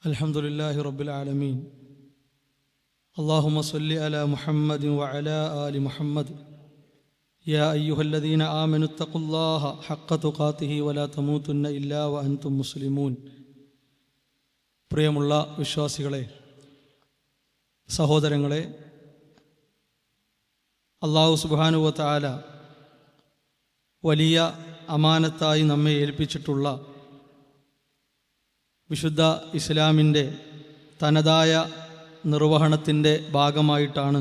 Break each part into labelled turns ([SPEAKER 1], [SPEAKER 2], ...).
[SPEAKER 1] അൽഹംദുലില്ലാഹി റബ്ബിൽ ആലമീൻ. അല്ലാഹുമ്മ സ്വല്ലി അലാ മുഹമ്മദിൻ വഅലാ ആലി മുഹമ്മദ്. യാ അയ്യുഹല്ലദീന ആമനു തഖുല്ലാഹ ഹഖ്ക തുഖാതിഹി വലാ തമൂതുന്ന ഇല്ലാ വഅൻതും മുസ്ലിമൂൻ. പ്രിയമുള്ള വിശ്വാസികളെ, സഹോദരങ്ങളെ, അല്ലാഹു സുബ്ഹാനഹു വ തആല വലിയ അമാനത്തായി നമ്മെ ഏൽപ്പിച്ചിട്ടുള്ള വിശുദ്ധ ഇസ്ലാമിൻ്റെ തനതായ നിർവഹണത്തിൻ്റെ ഭാഗമായിട്ടാണ്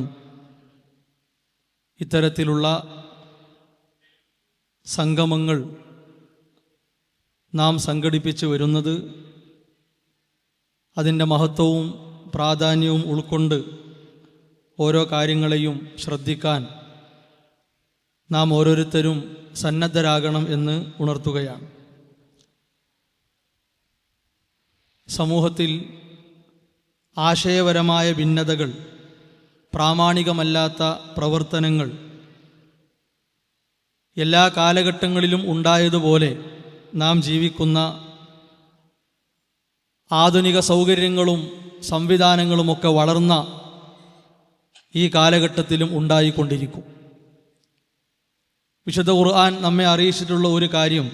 [SPEAKER 1] ഇത്തരത്തിലുള്ള സംഗമങ്ങൾ നാം സംഘടിപ്പിച്ചു വരുന്നത്. അതിൻ്റെ മഹത്വവും പ്രാധാന്യവും ഉൾക്കൊണ്ട് ഓരോ കാര്യങ്ങളെയും ശ്രദ്ധിക്കാൻ നാം ഓരോരുത്തരും സന്നദ്ധരാകണം എന്ന് ഉണർത്തുകയാണ്. സമൂഹത്തിൽ ആശയപരമായ ഭിന്നതകൾ, പ്രാമാണികമല്ലാത്ത പ്രവർത്തനങ്ങൾ എല്ലാ കാലഘട്ടങ്ങളിലും ഉണ്ടായതുപോലെ നാം ജീവിക്കുന്ന ആധുനിക സൗകര്യങ്ങളും സംവിധാനങ്ങളുമൊക്കെ വളർന്ന ഈ കാലഘട്ടത്തിലും ഉണ്ടായിക്കൊണ്ടിരിക്കും. വിശുദ്ധ ഖുർആൻ നമ്മെ അറിയിച്ചിട്ടുള്ള ഒരു കാര്യം,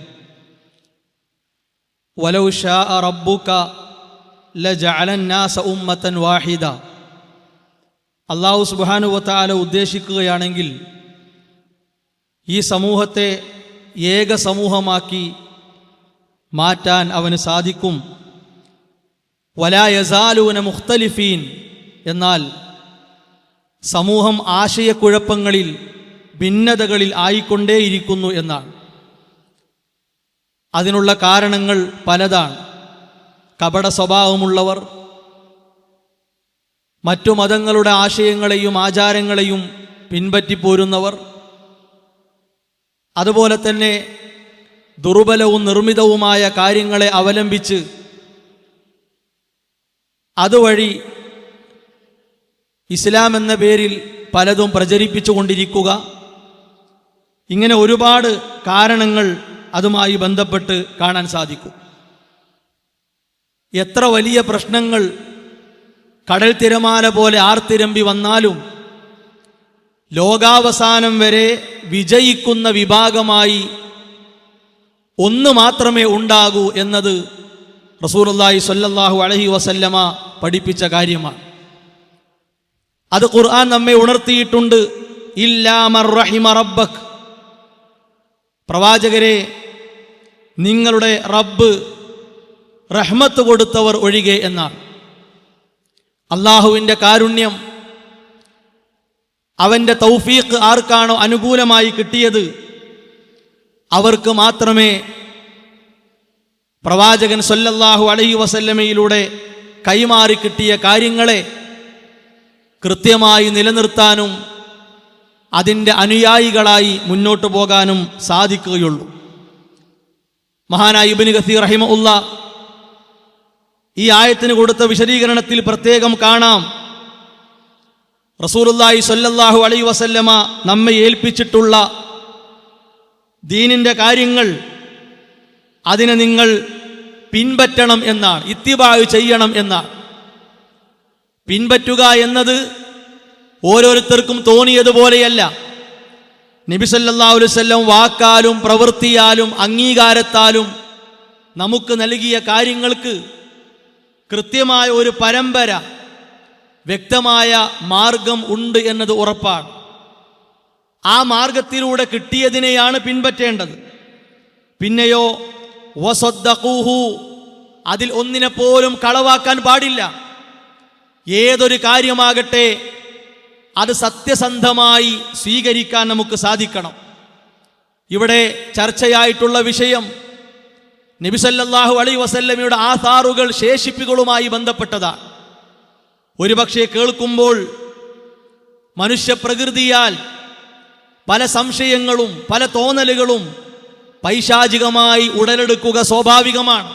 [SPEAKER 1] വലൗ ശാഅ റബ്ബുക ലജഅലൻ നാസ ഉമ്മത്തൻ വാഹിദ. അല്ലാഹു സുബ്ഹാനഹു വ തആല ഉദ്ദേശിക്കുകയാണെങ്കിൽ ഈ സമൂഹത്തെ ഏക സമൂഹമാക്കി മാറ്റാൻ അവന് സാധിക്കും. വലാ യസാലൂന മുഖ്തലിഫീൻ. എന്നാൽ സമൂഹം ആശയക്കുഴപ്പങ്ങളിൽ, ഭിന്നതകളിൽ ആയിക്കൊണ്ടേയിരിക്കുന്നു എന്നാണ്. അതിനുള്ള കാരണങ്ങൾ പലതാണ്. കപട സ്വഭാവമുള്ളവർ, മറ്റു മതങ്ങളുടെ ആശയങ്ങളെയും ആചാരങ്ങളെയും പിൻപറ്റിപ്പോരുന്നവർ, അതുപോലെ തന്നെ ദുർബലവും നിർമ്മിതവുമായ കാര്യങ്ങളെ അവലംബിച്ച് അതുവഴി ഇസ്ലാം എന്ന പേരിൽ പലതും പ്രചരിപ്പിച്ചു കൊണ്ടിരിക്കുക. ഇങ്ങനെ ഒരുപാട് കാരണങ്ങൾ അതുമായി ബന്ധപ്പെട്ട് കാണാൻ സാധിക്കും. എത്ര വലിയ പ്രശ്നങ്ങൾ കടൽ തിരമാല പോലെ ആർത്തിരമ്പി വന്നാലും ലോകാവസാനം വരെ വിജയിക്കുന്ന വിഭാഗമായി ഒന്ന് മാത്രമേ ഉണ്ടാകൂ എന്നത് റസൂലുള്ളാഹി സ്വല്ലല്ലാഹു അലൈഹി വസല്ലമ പഠിപ്പിച്ച കാര്യമാണ്. അത് ഖുർആൻ നമ്മെ ഉണർത്തിയിട്ടുണ്ട്. ഇല്ലാ മർ റഹിമ റബ്ബക്. പ്രവാചകരെ, നിങ്ങളുടെ റബ്ബ് റഹ്മത്ത് കൊടുത്തവർ ഒഴികെ എന്നാണ്. അള്ളാഹുവിൻ്റെ കാരുണ്യം, അവൻ്റെ തൗഫീഖ് ആർക്കാണോ അനുകൂലമായി കിട്ടിയത് അവർക്ക് മാത്രമേ പ്രവാചകൻ സ്വല്ലല്ലാഹു അലൈഹി വസല്ലമയിലൂടെ കൈമാറി കിട്ടിയ കാര്യങ്ങളെ കൃത്യമായി നിലനിർത്താനും അതിൻ്റെ അനുയായികളായി മുന്നോട്ട് പോകാനും സാധിക്കുകയുള്ളൂ. മഹാനായ ഇബ്നു കസീർ റഹിമഹുല്ലാ ഈ ആയത്തിന് കൊടുത്ത വിശദീകരണത്തിൽ പ്രത്യേകം കാണാം, റസൂലുള്ളാഹി സ്വല്ലല്ലാഹു അലൈഹി വസല്ലമ നമ്മെ ഏൽപ്പിച്ചിട്ടുള്ള ദീനിൻ്റെ കാര്യങ്ങൾ അതിനെ നിങ്ങൾ പിൻപറ്റണം എന്നാണ്, ഇത്തിബാഅ് ചെയ്യണം എന്നാണ്. പിൻപറ്റുക എന്നത് ഓരോരുത്തർക്കും തോന്നിയതുപോലെയല്ല. നബി സല്ലല്ലാഹു അലൈഹി വസല്ലം വാക്കാലും പ്രവൃത്തിയാലും അംഗീകാരത്താലും നമുക്ക് നൽകിയ കാര്യങ്ങൾക്ക് കൃത്യമായ ഒരു പരമ്പര, വ്യക്തമായ മാർഗം ഉണ്ട് എന്നത് ഉറപ്പാണ്. ആ മാർഗത്തിലൂടെ കിട്ടിയതിനെയാണ് പിൻപറ്റേണ്ടത്. പിന്നെയോ വസദ്ദഖൂഹു, അതിൽ ഒന്നിനെ പോലും കളവാക്കാൻ പാടില്ല. ഏതൊരു കാര്യമാകട്ടെ അത് സത്യസന്ധമായി സ്വീകരിക്കാൻ നമുക്ക് സാധിക്കണം. ഇവിടെ ചർച്ചയായിട്ടുള്ള വിഷയം നബി സല്ലല്ലാഹു അലൈഹി വസല്ലമയുടെ ആസാറുകൾ, ശേഷിപ്പുകളുമായി ബന്ധപ്പെട്ടതാണ്. ഒരുപക്ഷെ കേൾക്കുമ്പോൾ മനുഷ്യപ്രകൃതിയാൽ പല സംശയങ്ങളും പല തോന്നലുകളും പൈശാചികമായി ഉടലെടുക്കുക സ്വാഭാവികമാണ്.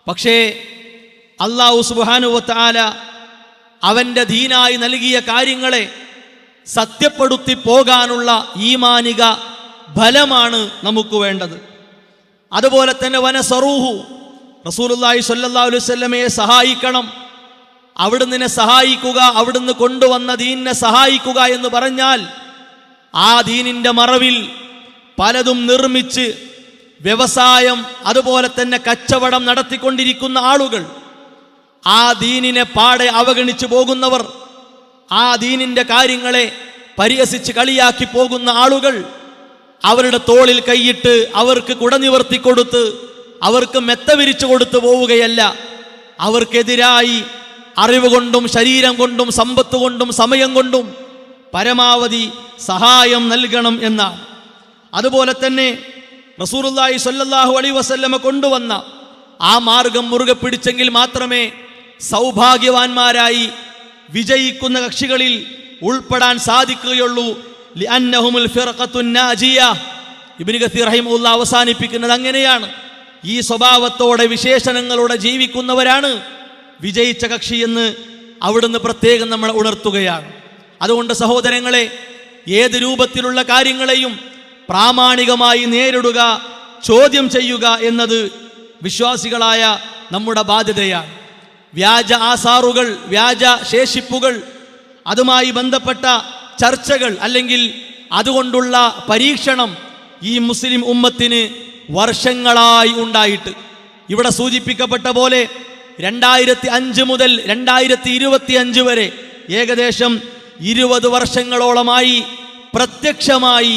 [SPEAKER 1] പക്ഷേ അല്ലാഹു സുബ്ഹാനഹു വ തആല അവൻ്റെ ദീനായി നൽകിയ കാര്യങ്ങളെ സത്യപ്പെടുത്തി പോകാനുള്ള ഈമാനിക ബലമാണ് നമുക്ക് വേണ്ടത്. അതുപോലെ തന്നെ വനസറൂഹു,
[SPEAKER 2] റസൂലുള്ളാഹി സ്വല്ലല്ലാഹു അലൈഹി വസല്ലമയെ സഹായിക്കണം, അവിടുന്ന് സഹായിക്കുക, അവിടുന്ന് കൊണ്ടുവന്ന ദീനിനെ സഹായിക്കുക എന്ന് പറഞ്ഞാൽ ആ ദീനിൻ്റെ മറവിൽ പലതും നിർമ്മിച്ച് വ്യവസായം അതുപോലെ തന്നെ കച്ചവടം നടത്തിക്കൊണ്ടിരിക്കുന്ന ആളുകൾ, ആ ദീനിനെ പാടെ അവഗണിച്ചു പോകുന്നവർ, ആ ദീനിൻ്റെ കാര്യങ്ങളെ പരിഹസിച്ച് കളിയാക്കി പോകുന്ന ആളുകൾ അവരുടെ തോളിൽ കൈയിട്ട് അവർക്ക് കുടനിവർത്തി കൊടുത്ത് അവർക്ക് മെത്ത വിരിച്ചു കൊടുത്തു പോവുകയല്ല, അവർക്കെതിരായി അറിവ് കൊണ്ടും ശരീരം കൊണ്ടും സമ്പത്ത് കൊണ്ടും സമയം കൊണ്ടും പരമാവധി സഹായം നൽകണം എന്നാണ്. അതുപോലെ തന്നെ റസൂലുള്ളാഹി സ്വല്ലല്ലാഹു അലൈഹി വസല്ലമ കൊണ്ടുവന്ന ആ മാർഗം മുറുകെ പിടിച്ചെങ്കിൽ മാത്രമേ സൗഭാഗ്യവാന്മാരായി വിജയിക്കുന്ന കക്ഷികളിൽ ഉൾപ്പെടാൻ സാധിക്കുകയുള്ളൂ. ലിഅന്നഹുമുൽ ഫിർഖത്തുൻ നാജിയ. ഇബ്നു കസീർ റഹിമഹുല്ലാഹ് അവസാനിപ്പിക്കുന്നത് അങ്ങനെയാണ്. ഈ സ്വഭാവത്തോടെ വിശേഷണങ്ങളോടെ ജീവിക്കുന്നവരാണ് വിജയിച്ച കക്ഷി എന്ന് അവിടുന്ന് പ്രത്യേകം നമ്മൾ ഉണർത്തുകയാണ്. അതുകൊണ്ട് സഹോദരങ്ങളെ, ഏത് രൂപത്തിലുള്ള കാര്യങ്ങളെയും പ്രാമാണികമായി നേരിടുക, ചോദ്യം ചെയ്യുക എന്നത് വിശ്വാസികളായ നമ്മുടെ ബാധ്യതയാണ്. വ്യാജ ആസാറുകൾ, വ്യാജ ശേഷിപ്പുകൾ, അതുമായി ബന്ധപ്പെട്ട ചർച്ചകൾ അല്ലെങ്കിൽ അതുകൊണ്ടുള്ള പരീക്ഷണം ഈ മുസ്ലിം ഉമ്മത്തിന് വർഷങ്ങളായി ഉണ്ടായിട്ട്, ഇവിടെ സൂചിപ്പിക്കപ്പെട്ട പോലെ 2005 മുതൽ 2025 വരെ ഏകദേശം 20 വർഷങ്ങളോളമായി പ്രത്യക്ഷമായി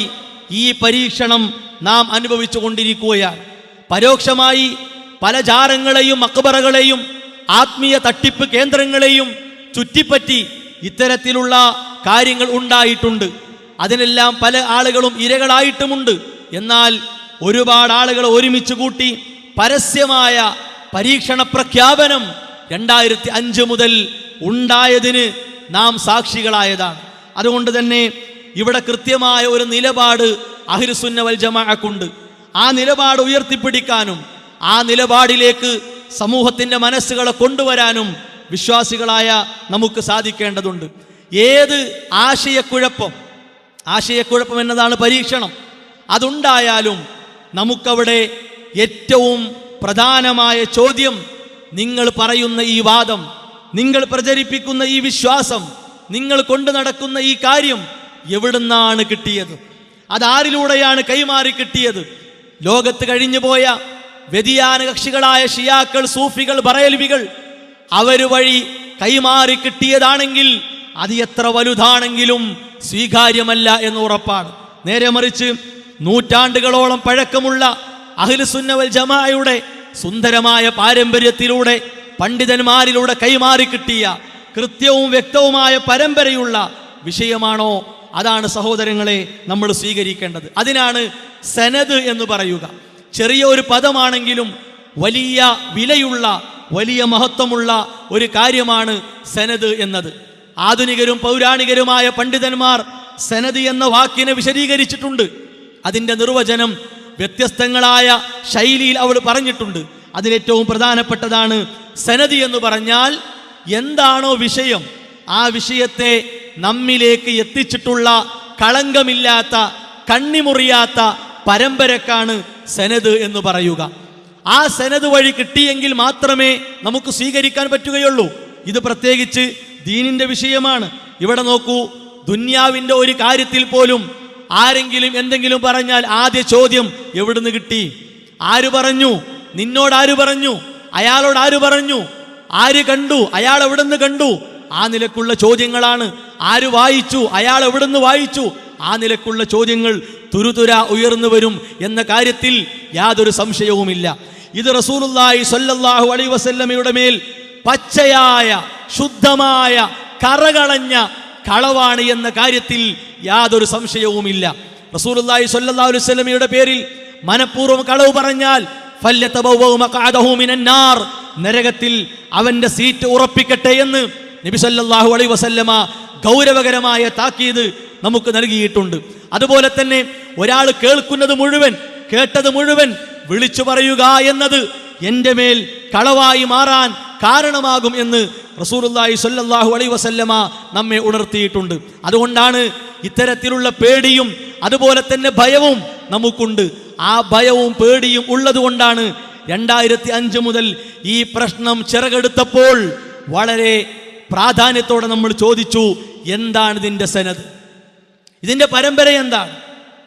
[SPEAKER 2] ഈ പരീക്ഷണം നാം അനുഭവിച്ചു കൊണ്ടിരിക്കുകയാണ്. പരോക്ഷമായി പല ജാരങ്ങളെയും മക്ബറകളെയും ആത്മീയ തട്ടിപ്പ് കേന്ദ്രങ്ങളെയും ചുറ്റിപ്പറ്റി ഇത്തരത്തിലുള്ള കാര്യങ്ങൾ ഉണ്ടായിട്ടുണ്ട്. അതിനെല്ലാം പല ആളുകളും ഇരകളായിട്ടുമുണ്ട്. എന്നാൽ ഒരുപാട് ആളുകൾ ഒരുമിച്ച് കൂട്ടി പരസ്യമായ പരീക്ഷണ പ്രഖ്യാപനം 2005 മുതൽ ഉണ്ടായതിന് നാം സാക്ഷികളായതാണ്. അതുകൊണ്ട് തന്നെ ഇവിടെ കൃത്യമായ ഒരു നിലപാട് അഹ്ലുസുന്ന വൽ ജമാഅക്കുണ്ട്. ആ നിലപാട് ഉയർത്തിപ്പിടിക്കാനും ആ നിലപാടിലേക്ക് സമൂഹത്തിൻ്റെ മനസ്സുകളെ കൊണ്ടുവരാനും വിശ്വാസികളായ നമുക്ക് സാധിക്കേണ്ടതുണ്ട്. ഏത് ആശയക്കുഴപ്പം എന്നതാണ് പരീക്ഷണം, അതുണ്ടായാലും നമുക്കവിടെ ഏറ്റവും പ്രധാനമായ ചോദ്യം, നിങ്ങൾ പറയുന്ന ഈ വാദം, നിങ്ങൾ പ്രചരിപ്പിക്കുന്ന ഈ വിശ്വാസം, നിങ്ങൾ കൊണ്ടു നടക്കുന്ന ഈ കാര്യം എവിടുന്നാണ് കിട്ടിയത്? അതാരിലൂടെയാണ് കൈമാറി കിട്ടിയത്? ലോകത്ത് കഴിഞ്ഞുപോയ വ്യതിയാന കക്ഷികളായ ഷിയാക്കൾ, സൂഫികൾ, ബറേൽവികൾ അവർ വഴി കൈമാറി കിട്ടിയതാണെങ്കിൽ അത് എത്ര വലുതാണെങ്കിലും സ്വീകാര്യമല്ല എന്ന് ഉറപ്പാണ്. നേരെ മറിച്ച് നൂറ്റാണ്ടുകളോളം പഴക്കമുള്ള അഹ്ലുസുന്ന വൽ ജമാഅയുടെ സുന്ദരമായ പാരമ്പര്യത്തിലൂടെ പണ്ഡിതന്മാരിലൂടെ കൈമാറി കിട്ടിയ കൃത്യവും വ്യക്തവുമായ പരമ്പരയുള്ള വിഷയമാണോ, അതാണ് സഹോദരങ്ങളെ നമ്മൾ സ്വീകരിക്കേണ്ടത്. അതിനാണ് സനദ് എന്ന് പറയുക. ചെറിയ ഒരു പദമാണെങ്കിലും വലിയ വിലയുള്ള, വലിയ മഹത്വമുള്ള ഒരു കാര്യമാണ് സനദ് എന്നത്. ആധുനികരും പൗരാണികരുമായ പണ്ഡിതന്മാർ സനദ് എന്ന വാക്കിനെ വിശദീകരിച്ചിട്ടുണ്ട്. അതിൻ്റെ നിർവചനം വ്യത്യസ്തങ്ങളായ ശൈലിയിൽ അവർ പറഞ്ഞിട്ടുണ്ട്. അതിലേറ്റവും പ്രധാനപ്പെട്ടതാണ് സനദ് എന്ന് പറഞ്ഞാൽ എന്താണോ വിഷയം, ആ വിഷയത്തെ നമ്മിലേക്ക് എത്തിച്ചിട്ടുള്ള കളങ്കമില്ലാത്ത, കണ്ണിമുറിയാത്ത പരമ്പരക്കാണ് സനദ് എന്ന് പറയുക. ആ സനദ് വഴി കിട്ടിയെങ്കിൽ മാത്രമേ നമുക്ക് സ്വീകരിക്കാൻ പറ്റുകയുള്ളൂ. ഇത് പ്രത്യേകിച്ച് ദീനിൻ്റെ വിഷയമാണ്. ഇവിടെ നോക്കൂ, ദുന്യാവിൻ്റെ ഒരു കാര്യത്തിൽ പോലും ആരെങ്കിലും എന്തെങ്കിലും പറഞ്ഞാൽ ആദ്യ ചോദ്യം എവിടുന്ന് കിട്ടി, ആര് പറഞ്ഞു, നിന്നോട് ആര് പറഞ്ഞു, അയാളോട് ആര് പറഞ്ഞു, ആര് കണ്ടു, അയാൾ എവിടുന്ന് കണ്ടു, ആ നിലക്കുള്ള ചോദ്യങ്ങളാണ്. ആര് വായിച്ചു, അയാൾ എവിടുന്ന് വായിച്ചു, ആ നിലക്കുള്ള ചോദ്യങ്ങൾ തുരുതുര ഉയർന്നു വരും എന്ന കാര്യത്തിൽ യാതൊരു സംശയവുമില്ല. ഇത് റസൂലുള്ളാഹി സ്വല്ലല്ലാഹു അലൈഹി വസല്ലമയുടെ മേൽ പച്ചയായ, ശുദ്ധമായ, കറകളഞ്ഞ കളവാണ് എന്ന കാര്യത്തിൽ യാതൊരു സംശയവുമില്ല. റസൂലുള്ളാഹി സ്വല്ലല്ലാഹു അലൈഹി വസല്ലമയുടെ പേരിൽ മനഃപൂർവ്വം കളവ് പറഞ്ഞാൽ ഫല്യതബവ്വഉ മഖഅദഹു മിനന്നാർ, നരകത്തിൽ അവന്റെ സീറ്റ് ഉറപ്പിക്കട്ടെ എന്ന് നബി സല്ലല്ലാഹു അലൈഹി വസല്ലമ ഗൗരവകരമായ താക്കീത് നമുക്ക് നൽകിയിട്ടുണ്ട്. അതുപോലെ തന്നെ ഒരാൾ കേൾക്കുന്നത് മുഴുവൻ, കേട്ടത് മുഴുവൻ വിളിച്ചു പറയുക എന്നത് എൻ്റെ മേൽ കളവായി മാറാൻ കാരണമാകും എന്ന് റസൂലുള്ളാഹി സ്വല്ലല്ലാഹു അലൈഹി വസല്ലമ നമ്മെ ഉണർത്തിയിട്ടുണ്ട്. അതുകൊണ്ടാണ് ഇത്തരത്തിലുള്ള പേടിയും അതുപോലെ തന്നെ ഭയവും നമുക്കുണ്ട്. ആ ഭയവും പേടിയും ഉള്ളത് കൊണ്ടാണ് 2005 മുതൽ ഈ പ്രശ്നം ചിറകെടുത്തപ്പോൾ വളരെ പ്രാധാന്യത്തോടെ നമ്മൾ ചോദിച്ചു, എന്താണ് ഇതിൻ്റെ സനദ്, ഇതിൻ്റെ പരമ്പര എന്താണ്,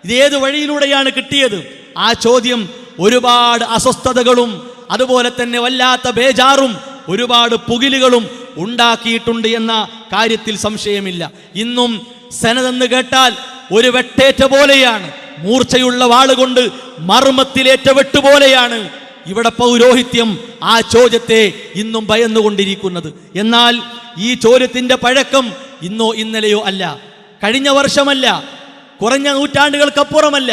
[SPEAKER 2] ഇത് ഏത് വഴിയിലൂടെയാണ് കിട്ടിയത്? ആ ചോദ്യം ഒരുപാട് അസ്വസ്ഥതകളും അതുപോലെ തന്നെ വല്ലാത്ത ബേജാറും ഒരുപാട് പുകിലുകളും ഉണ്ടാക്കിയിട്ടുണ്ട് എന്ന കാര്യത്തിൽ സംശയമില്ല. ഇന്നും സനദെന്ന് കേട്ടാൽ ഒരു വെട്ടേറ്റ പോലെയാണ്, മൂർച്ചയുള്ള വാളുകൊണ്ട് മർമ്മത്തിലേറ്റ വെട്ടുപോലെയാണ് ഇവിടെ പൗരോഹിത്യം ആ ചോദ്യത്തെ ഇന്നും ഭയന്നുകൊണ്ടിരിക്കുന്നത്. എന്നാൽ ഈ ചോദ്യത്തിന്റെ പഴക്കം ഇന്നോ ഇന്നലെയോ അല്ല, കഴിഞ്ഞ വർഷമല്ല, കുറഞ്ഞ നൂറ്റാണ്ടുകൾക്കപ്പുറമല്ല.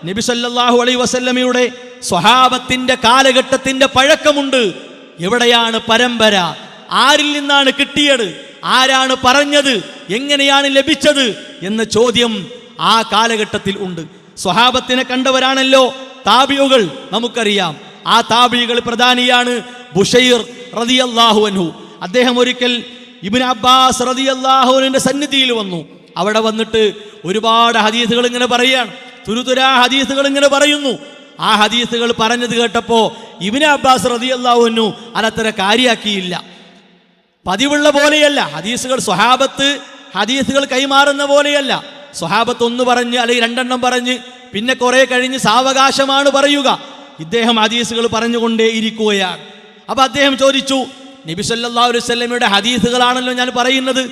[SPEAKER 2] നബി സല്ലല്ലാഹു അലൈഹി വസല്ലമയുടെ സ്വഹാബത്തിന്റെ കാലഘട്ടത്തിന്റെ പഴക്കമുണ്ട്. എവിടെയാണ് പരമ്പര? ആരിൽ നിന്നാണ് കിട്ടിയത്? ആരാണ് പറഞ്ഞത്? എങ്ങനെയാണ് ലഭിച്ചത് എന്ന ചോദ്യം ആ കാലഘട്ടത്തിൽ ഉണ്ട്. സ്വഹാബത്തിനെ കണ്ടവരാണല്ലോ താബിഉകൾ, നമുക്കറിയാം. ആ താബിഉകൾ പ്രധാനിയാണ് ബുഷൈർ റളിയല്ലാഹു അൻഹു. അദ്ദേഹം ഒരിക്കൽ ഇബ്നു അബ്ബാസ് റളിയല്ലാഹു അൻഹുവിന്റെ സന്നിധിയിൽ വന്നു. അവിടെ വന്നിട്ട് ഒരുപാട് ഹദീസുകൾ ഇങ്ങനെ പറയുകയാണ്, തുരുതുരാ ഹദീസുകൾ ഇങ്ങനെ പറയുന്നു. ആ ഹദീസുകൾ പറഞ്ഞത് കേട്ടപ്പോൾ ഇബ്നു അബ്ബാസ് റളിയല്ലാഹു അൻഹു അതത്ര കാര്യാക്കിയില്ല. പതിവുള്ള പോലെയല്ല ഹദീസുകൾ, സ്വഹാബത്ത് ഹദീസുകൾ കൈമാറുന്ന പോലെയല്ല. സ്വഹാബത്ത് ഒന്ന് പറഞ്ഞ് അല്ലെങ്കിൽ രണ്ടെണ്ണം പറഞ്ഞ് പിന്നെ കുറെ കഴിഞ്ഞ് സാവകാശമാണ് പറയുക. ഇദ്ദേഹം ഹദീസുകൾ പറഞ്ഞുകൊണ്ടേ ഇരിക്കുകയാണ്. അപ്പൊ അദ്ദേഹം ചോദിച്ചു, നബി സല്ലല്ലാഹു അലൈഹി വസല്ലമയുടെ ഹദീസുകളാണല്ലോ ഞാൻ പറയുന്നത്,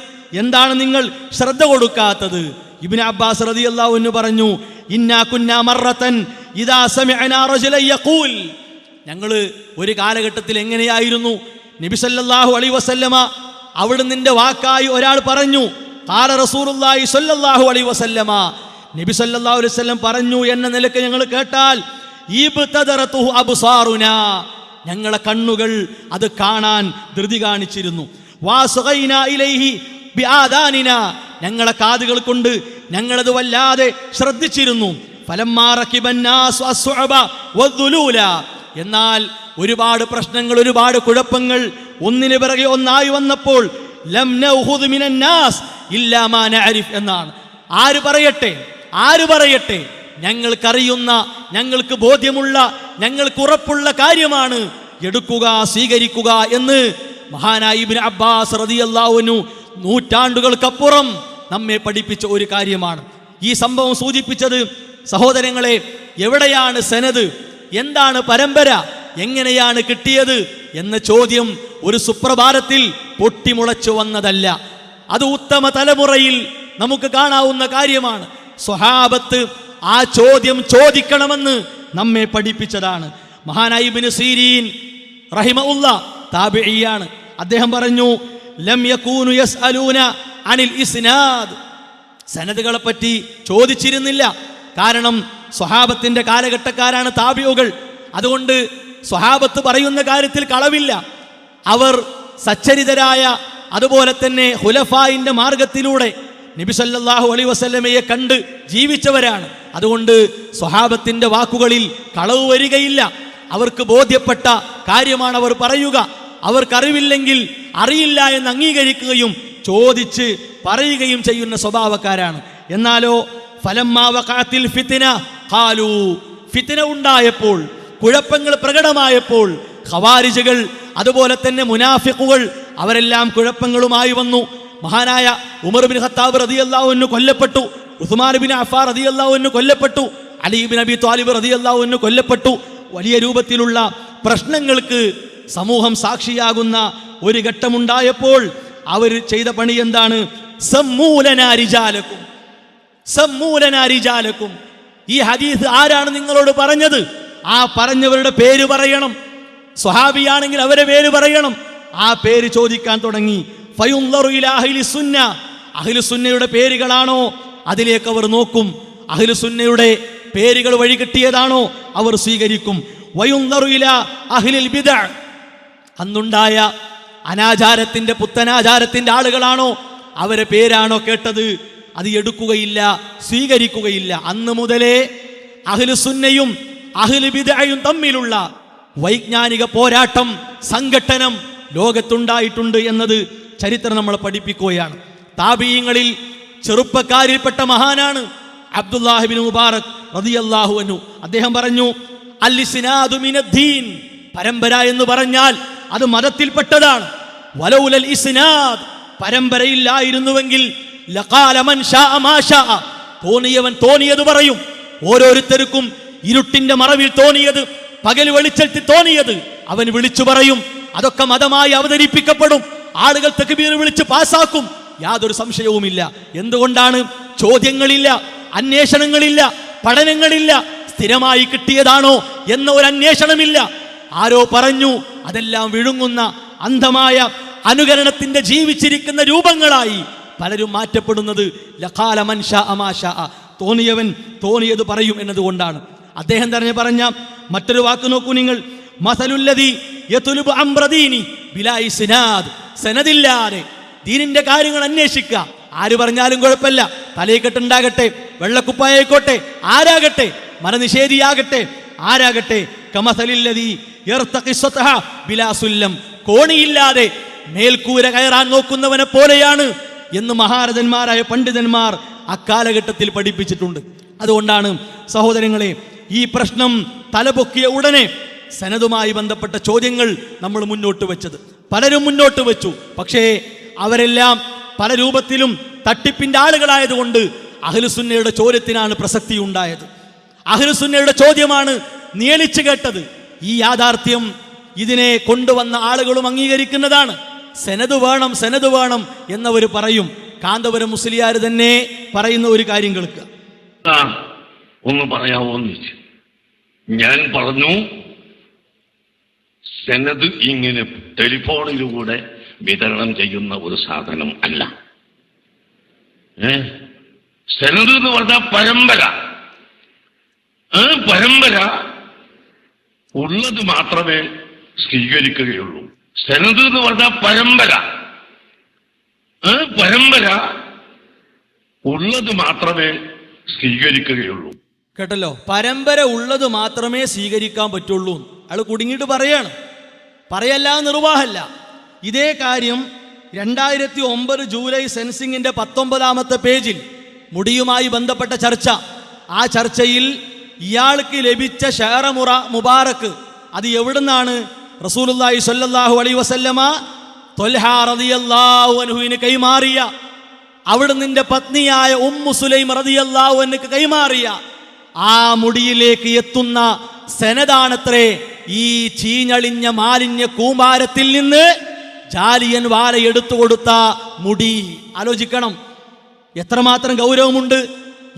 [SPEAKER 2] എന്താണ് നിങ്ങൾ ശ്രദ്ധ കൊടുക്കാത്തത്? ഇബ്നു അബ്ബാസ് റളിയല്ലാഹു അൻഹു പറഞ്ഞു, ഇന്നാ കുന്നാ മറത്തൻ ഇദാ സമിഅനാ റജുലൻ യഖൂൽ. ഞങ്ങൾ ഒരു കാലഘട്ടത്തിൽ എങ്ങനെയായിരുന്നു, നബി സല്ലല്ലാഹു അലൈഹി വസല്ലമ അവിടുന്നിന്റെ വാക്കായി ഒരാൾ പറഞ്ഞു, ഖാല റസൂലുള്ളാഹി സ്വല്ലല്ലാഹു അലൈഹി വസല്ലമ, നബി സല്ലല്ലാഹു അലൈഹി വസല്ലം പറഞ്ഞു എന്ന നിലയ്ക്ക് ഞങ്ങൾ കേട്ടാൽ ഇബ്തദറതുഹു അബ്സാറുനാ, ഞങ്ങളെ കണ്ണുകൾ അത് കാണാൻ ധൃതി കാണിച്ചിരുന്നു. വാസഗൈനാ ഇലൈഹി ബിആദാനിനാ, ഞങ്ങളെ കാതുകൾ കൊണ്ട് ഞങ്ങളത് വല്ലാതെ ശ്രദ്ധിച്ചിരുന്നു. ഫലമ്മാ റകിബന്നാസു അസ്സുഅബ വദ്ദുലൂല, എന്നാൽ ഒരുപാട് പ്രശ്നങ്ങൾ, ഒരുപാട് കുഴപ്പങ്ങൾ ഒന്നിനു പിറകെ ഒന്നായി വന്നപ്പോൾ ലം നഖുദ് മിനന്നാസ് ഇല്ലാ മാ നഅരിഫ് എന്നാണ്. ആര് പറയട്ടെ, ഞങ്ങൾക്കറിയുന്ന, ഞങ്ങൾക്ക് ബോധ്യമുള്ള, ഞങ്ങൾക്ക് ഉറപ്പുള്ള കാര്യമാണ് എടുക്കുക, സ്വീകരിക്കുക എന്ന് മഹാനായ ഇബ്നു അബ്ബാസ് റളിയല്ലാഹു അൻഹു നൂറ്റാണ്ടുകൾക്കപ്പുറം നമ്മെ പഠിപ്പിച്ച ഒരു കാര്യമാണ്. ഈ സംഭവം സൂചിപ്പിച്ചത്, സഹോദരങ്ങളെ, എവിടെയാണ് സനദ്, എന്താണ് പരമ്പര, എങ്ങനെയാണ് കിട്ടിയത് എന്ന ചോദ്യം ഒരു സുപ്രഭാതത്തിൽ പൊട്ടിമുളച്ചു വന്നതല്ല. അത് ഉത്തമ തലമുറയിൽ നമുക്ക് കാണാവുന്ന കാര്യമാണ്. സ്വഹാബത്ത് ആ ചോദ്യം ചോദിക്കണമെന്ന് നമ്മെ പഠിപ്പിച്ചതാണ്. മഹാനായ ഇബ്നു സീരീൻ റഹിമഹുല്ലാഹ് താബിഈയാണ്. അദ്ദേഹം പറഞ്ഞു, ലം യകൂനു യസ്അലൂന അനിൽ ഇസ്നാദ്, സനദുകളെ പറ്റി ചോദിച്ചിരുന്നില്ല. കാരണം സ്വഹാബത്തിന്റെ കാലഘട്ടക്കാരാണ് താബിഉകൾ. അതുകൊണ്ട് സ്വഹാബത്ത് പറയുന്ന കാര്യത്തിൽ കളവില്ല. അവർ സച്ചരിതരായ, അതുപോലെ തന്നെ ഖുലഫായിന്റെ മാർഗത്തിലൂടെ നബി സല്ലല്ലാഹു അലൈഹി വസല്ലമയെ കണ്ട് ജീവിച്ചവരാണ്. അതുകൊണ്ട് സ്വഹാബത്തിന്റെ വാക്കുകളിൽ കളവ് വരികയില്ല. അവർക്ക് ബോധ്യപ്പെട്ട കാര്യമാണ് അവർ പറയുക. അവർക്കറിവില്ലെങ്കിൽ അറിയില്ല എന്ന് അംഗീകരിക്കുകയും ചോദിച്ച് പറയുകയും ചെയ്യുന്ന സ്വഭാവക്കാരാണ്. എന്നാലോ ഫലമ്മാ വഖഅത്തിൽ ഫിത്ന ഖാലൂ, ഫിത്ന ഉണ്ടായപ്പോൾ, കുഴപ്പങ്ങൾ പ്രകടമായപ്പോൾ ഖവാരിജുകൾ, അതുപോലെ തന്നെ മുനാഫിഖുകൾ, അവരെല്ലാം കുഴപ്പങ്ങളുമായി വന്നു. മഹാനായ ഉമർ ഇബ്നു ഖത്താബ് റളിയല്ലാഹു അൻഹു കൊല്ലപ്പെട്ടു, ഉസ്മാൻ ഇബ്നു അഫ്ഫാൻ റളിയല്ലാഹു അൻഹു കൊല്ലപ്പെട്ടു, അലി ഇബ്നു അബി ത്വാലിബ് റളിയല്ലാഹു അൻഹു കൊല്ലപ്പെട്ടു. വലിയ രൂപത്തിലുള്ള പ്രശ്നങ്ങൾക്ക് സമൂഹം സാക്ഷിയാകുന്ന ഒരു ഘട്ടമുണ്ടായപ്പോൾ അവർ ചെയ്ത പണി എന്താണ്? സമ്മൂലനാ റിജാലക്കും, ഈ ഹദീസ് ആരാണ് നിങ്ങളോട് പറഞ്ഞത്? ആ പറഞ്ഞവരുടെ പേര് പറയണം. സ്വഹാബിയാണെങ്കിൽ അവരെ പേര് പറയണം. ആ പേര് ചോദിക്കാൻ തുടങ്ങി. ഫയുൻളറു ഇലാ അഹ്ലി സുന്ന, അഹ്ലു സുന്നയുടെ പേരുകളാണോ അതിലേക്ക് അവർ നോക്കും. അഹ്ലു സുന്നയുടെ പേരുകൾ വഴി കിട്ടിയതാണോ അവർ സ്വീകരിക്കും. വയുൻളറു ഇലാ അഹ്ലിൽ ബിദ്അ, അന്നുണ്ടായ അനാചാരത്തിന്റെ, പുത്തനാചാരത്തിന്റെ ആളുകളാണോ, അവരെ പേരാണോ കേട്ടത്, അത് എടുക്കുകയില്ല, സ്വീകരിക്കുകയില്ല. അന്ന് മുതലേ അഹ്ലു സുന്നയും അഹ്ലു ബിദ്അയും തമ്മിലുള്ള വൈജ്ഞാനിക പോരാട്ടം, സംഘട്ടനം ലോകത്തുണ്ടായിട്ടുണ്ട് എന്നത് ചരിത്രം നമ്മളെ പഠിപ്പിക്കുകയാണ്. താബിഈങ്ങളിൽ ചെറുപ്പക്കാരിൽപ്പെട്ട മഹാനാണ് അബ്ദുല്ലാഹ് ഇബ്നു മുബാറക് റളിയല്ലാഹു അൻഹു. അദ്ദേഹം പറഞ്ഞു, അൽ ഇസ്നാദു മിനദ്ദീൻ, പരമ്പര എന്ന് പറഞ്ഞാൽ അത് മതത്തിൽപ്പെട്ടതാണ്. വലൗലൽ ഇസ്നാദ്, പരമ്പരയില്ലായിരുന്നുവെങ്കിൽ ലഖാല മൻ ശാഅ മാ ശാഅ, തോന്നിയവൻ തോന്നിയത് പറയും. ഓരോരുത്തർക്കും ഇരുട്ടിന്റെ മറവിൽ തോന്നിയത്, പകൽ വെളിച്ചത്തിൽ തോന്നിയത് അവൻ വിളിച്ചു പറയും. അതൊക്കെ മതമായി അവതരിപ്പിക്കപ്പെടും. ആളുകൾ തക്ബീർ വിളിച്ച് പാസാക്കും, യാതൊരു സംശയവുമില്ല. എന്തുകൊണ്ടാണ്? ചോദ്യങ്ങളില്ല, അന്വേഷണങ്ങളില്ല, പഠനങ്ങളില്ല. സ്ഥിരമായി കിട്ടിയതാണോ എന്ന ഒരു അന്വേഷണമില്ല. ആരോ പറഞ്ഞു, അതെല്ലാം വിഴുങ്ങുന്ന അന്ധമായ അനുകരണത്തിന്റെ ജീവിച്ചിരിക്കുന്ന രൂപങ്ങളായി പലരും മാറ്റപ്പെടുന്നത് ലഖാല മൻ ശാഅ മാ ശാഅ, തോന്നിയവൻ തോന്നിയത് പറയും എന്നതുകൊണ്ടാണ്. അദ്ദേഹം തന്നെ പറഞ്ഞ മറ്റൊരു വാക്ക് നോക്കൂ നിങ്ങൾ, മസലുല്ലദീ യത്ലുബു അംറദീനി ബിലാ ഇസ്നാദ്, സനദില്ലാതെ ദീനിന്റെ കാര്യങ്ങൾ അന്വേഷിക്കുക. ആര് പറഞ്ഞാലും കുഴപ്പമില്ല, തലയെക്കെട്ടുണ്ടാകട്ടെ, വെള്ളക്കുപ്പായായിക്കോട്ടെ, ആരാകട്ടെ, മതനിഷേധിയാകട്ടെ, ആരാകട്ടെ, കമസലില്ലദീ യർതഖി സത്ഹ ബിലാ സുല്ലം, കോണിയില്ലാതെ മേൽക്കൂര കയറാൻ നോക്കുന്നവനെ പോലെയാണ് എന്ന് മഹാരഥന്മാരായ പണ്ഡിതന്മാർ അക്കാലഘട്ടത്തിൽ പഠിപ്പിച്ചിട്ടുണ്ട്. അതുകൊണ്ടാണ് സഹോദരങ്ങളെ, ഈ പ്രശ്നം തലപൊക്കിയ ഉടനെ സനദുമായി ബന്ധപ്പെട്ട ചോദ്യങ്ങൾ നമ്മൾ മുന്നോട്ട് വെച്ചത്. പലരും മുന്നോട്ട് വെച്ചു. പക്ഷേ അവരെല്ലാം പല രൂപത്തിലും തട്ടിപ്പിന്റെ ആളുകളായതുകൊണ്ട് അഹ്ലുസുന്നയുടെ ചോദ്യത്തിനാണ് പ്രസക്തി ഉണ്ടായത്. അഹ്ലുസുന്നയുടെ ചോദ്യമാണ് നിയലിച്ചു കേട്ടത്. ഈ യാഥാർത്ഥ്യം ഇതിനെ കൊണ്ടുവന്ന ആളുകളും അംഗീകരിക്കുന്നതാണ്. സനദ് വേണം, സനദ് വേണം എന്നവർ പറയും. കാന്തപുരം മുസ്ലിയാർ തന്നെ പറയുന്ന ഒരു കാര്യം കേൾക്കുക.
[SPEAKER 3] ഒന്ന് പറയാമോ എന്ന് ചോദിച്ചു. ഞാൻ പറഞ്ഞു, സനദ് ഇങ്ങനെ ടെലിഫോണിലൂടെ വിതരണം ചെയ്യുന്ന ഒരു സാധനം അല്ല. സനദ് എന്ന് പറഞ്ഞാൽ പരമ്പര. പരമ്പര ഉള്ളത് മാത്രമേ സ്വീകരിക്കുകയുള്ളൂ. സനദ് എന്ന് പറഞ്ഞാൽ പരമ്പര. പരമ്പര ഉള്ളത് മാത്രമേ സ്വീകരിക്കുകയുള്ളൂ.
[SPEAKER 2] കേട്ടല്ലോ, പരമ്പര ഉള്ളത് മാത്രമേ സ്വീകരിക്കാൻ പറ്റുള്ളൂ. അയാൾ കുടുങ്ങിയിട്ട് പറയാണ്, പറയല്ല നിർവാഹമല്ല. ഇതേ കാര്യം 2009 ജൂലൈ സെൻസിങ്ങിന്റെ 19ാമത്തെ പേജിൽ മുടിയുമായി ബന്ധപ്പെട്ട ചർച്ച. ആ ചർച്ചയിൽ ഇയാൾക്ക് ലഭിച്ച ഷഹറ മുബാറക്ക് അത് എവിടുന്നാണ്? റസൂലുള്ളാഹി സ്വല്ലല്ലാഹു അലൈഹി വസല്ലമ ത്വൽഹ റളിയല്ലാഹു അൻഹുവിന് കൈമാറിയ, അവിടെ നിന്റെ പത്നിയായ ഉമ്മു സുലൈം റളിയല്ലാഹു അൻഹയ്ക്ക് കൈമാറിയ ആ മുടിയിലേക്ക് എത്തുന്ന സനദാണത്രേ ഈ ചീഞ്ഞളിഞ്ഞ മാലിന്യ കൂമ്പാരത്തിൽ നിന്ന് ജാലിയൻ വാല എടുത്തു കൊടുത്ത മുടി. ആലോചിക്കണം, എത്രമാത്രം ഗൗരവമുണ്ട്.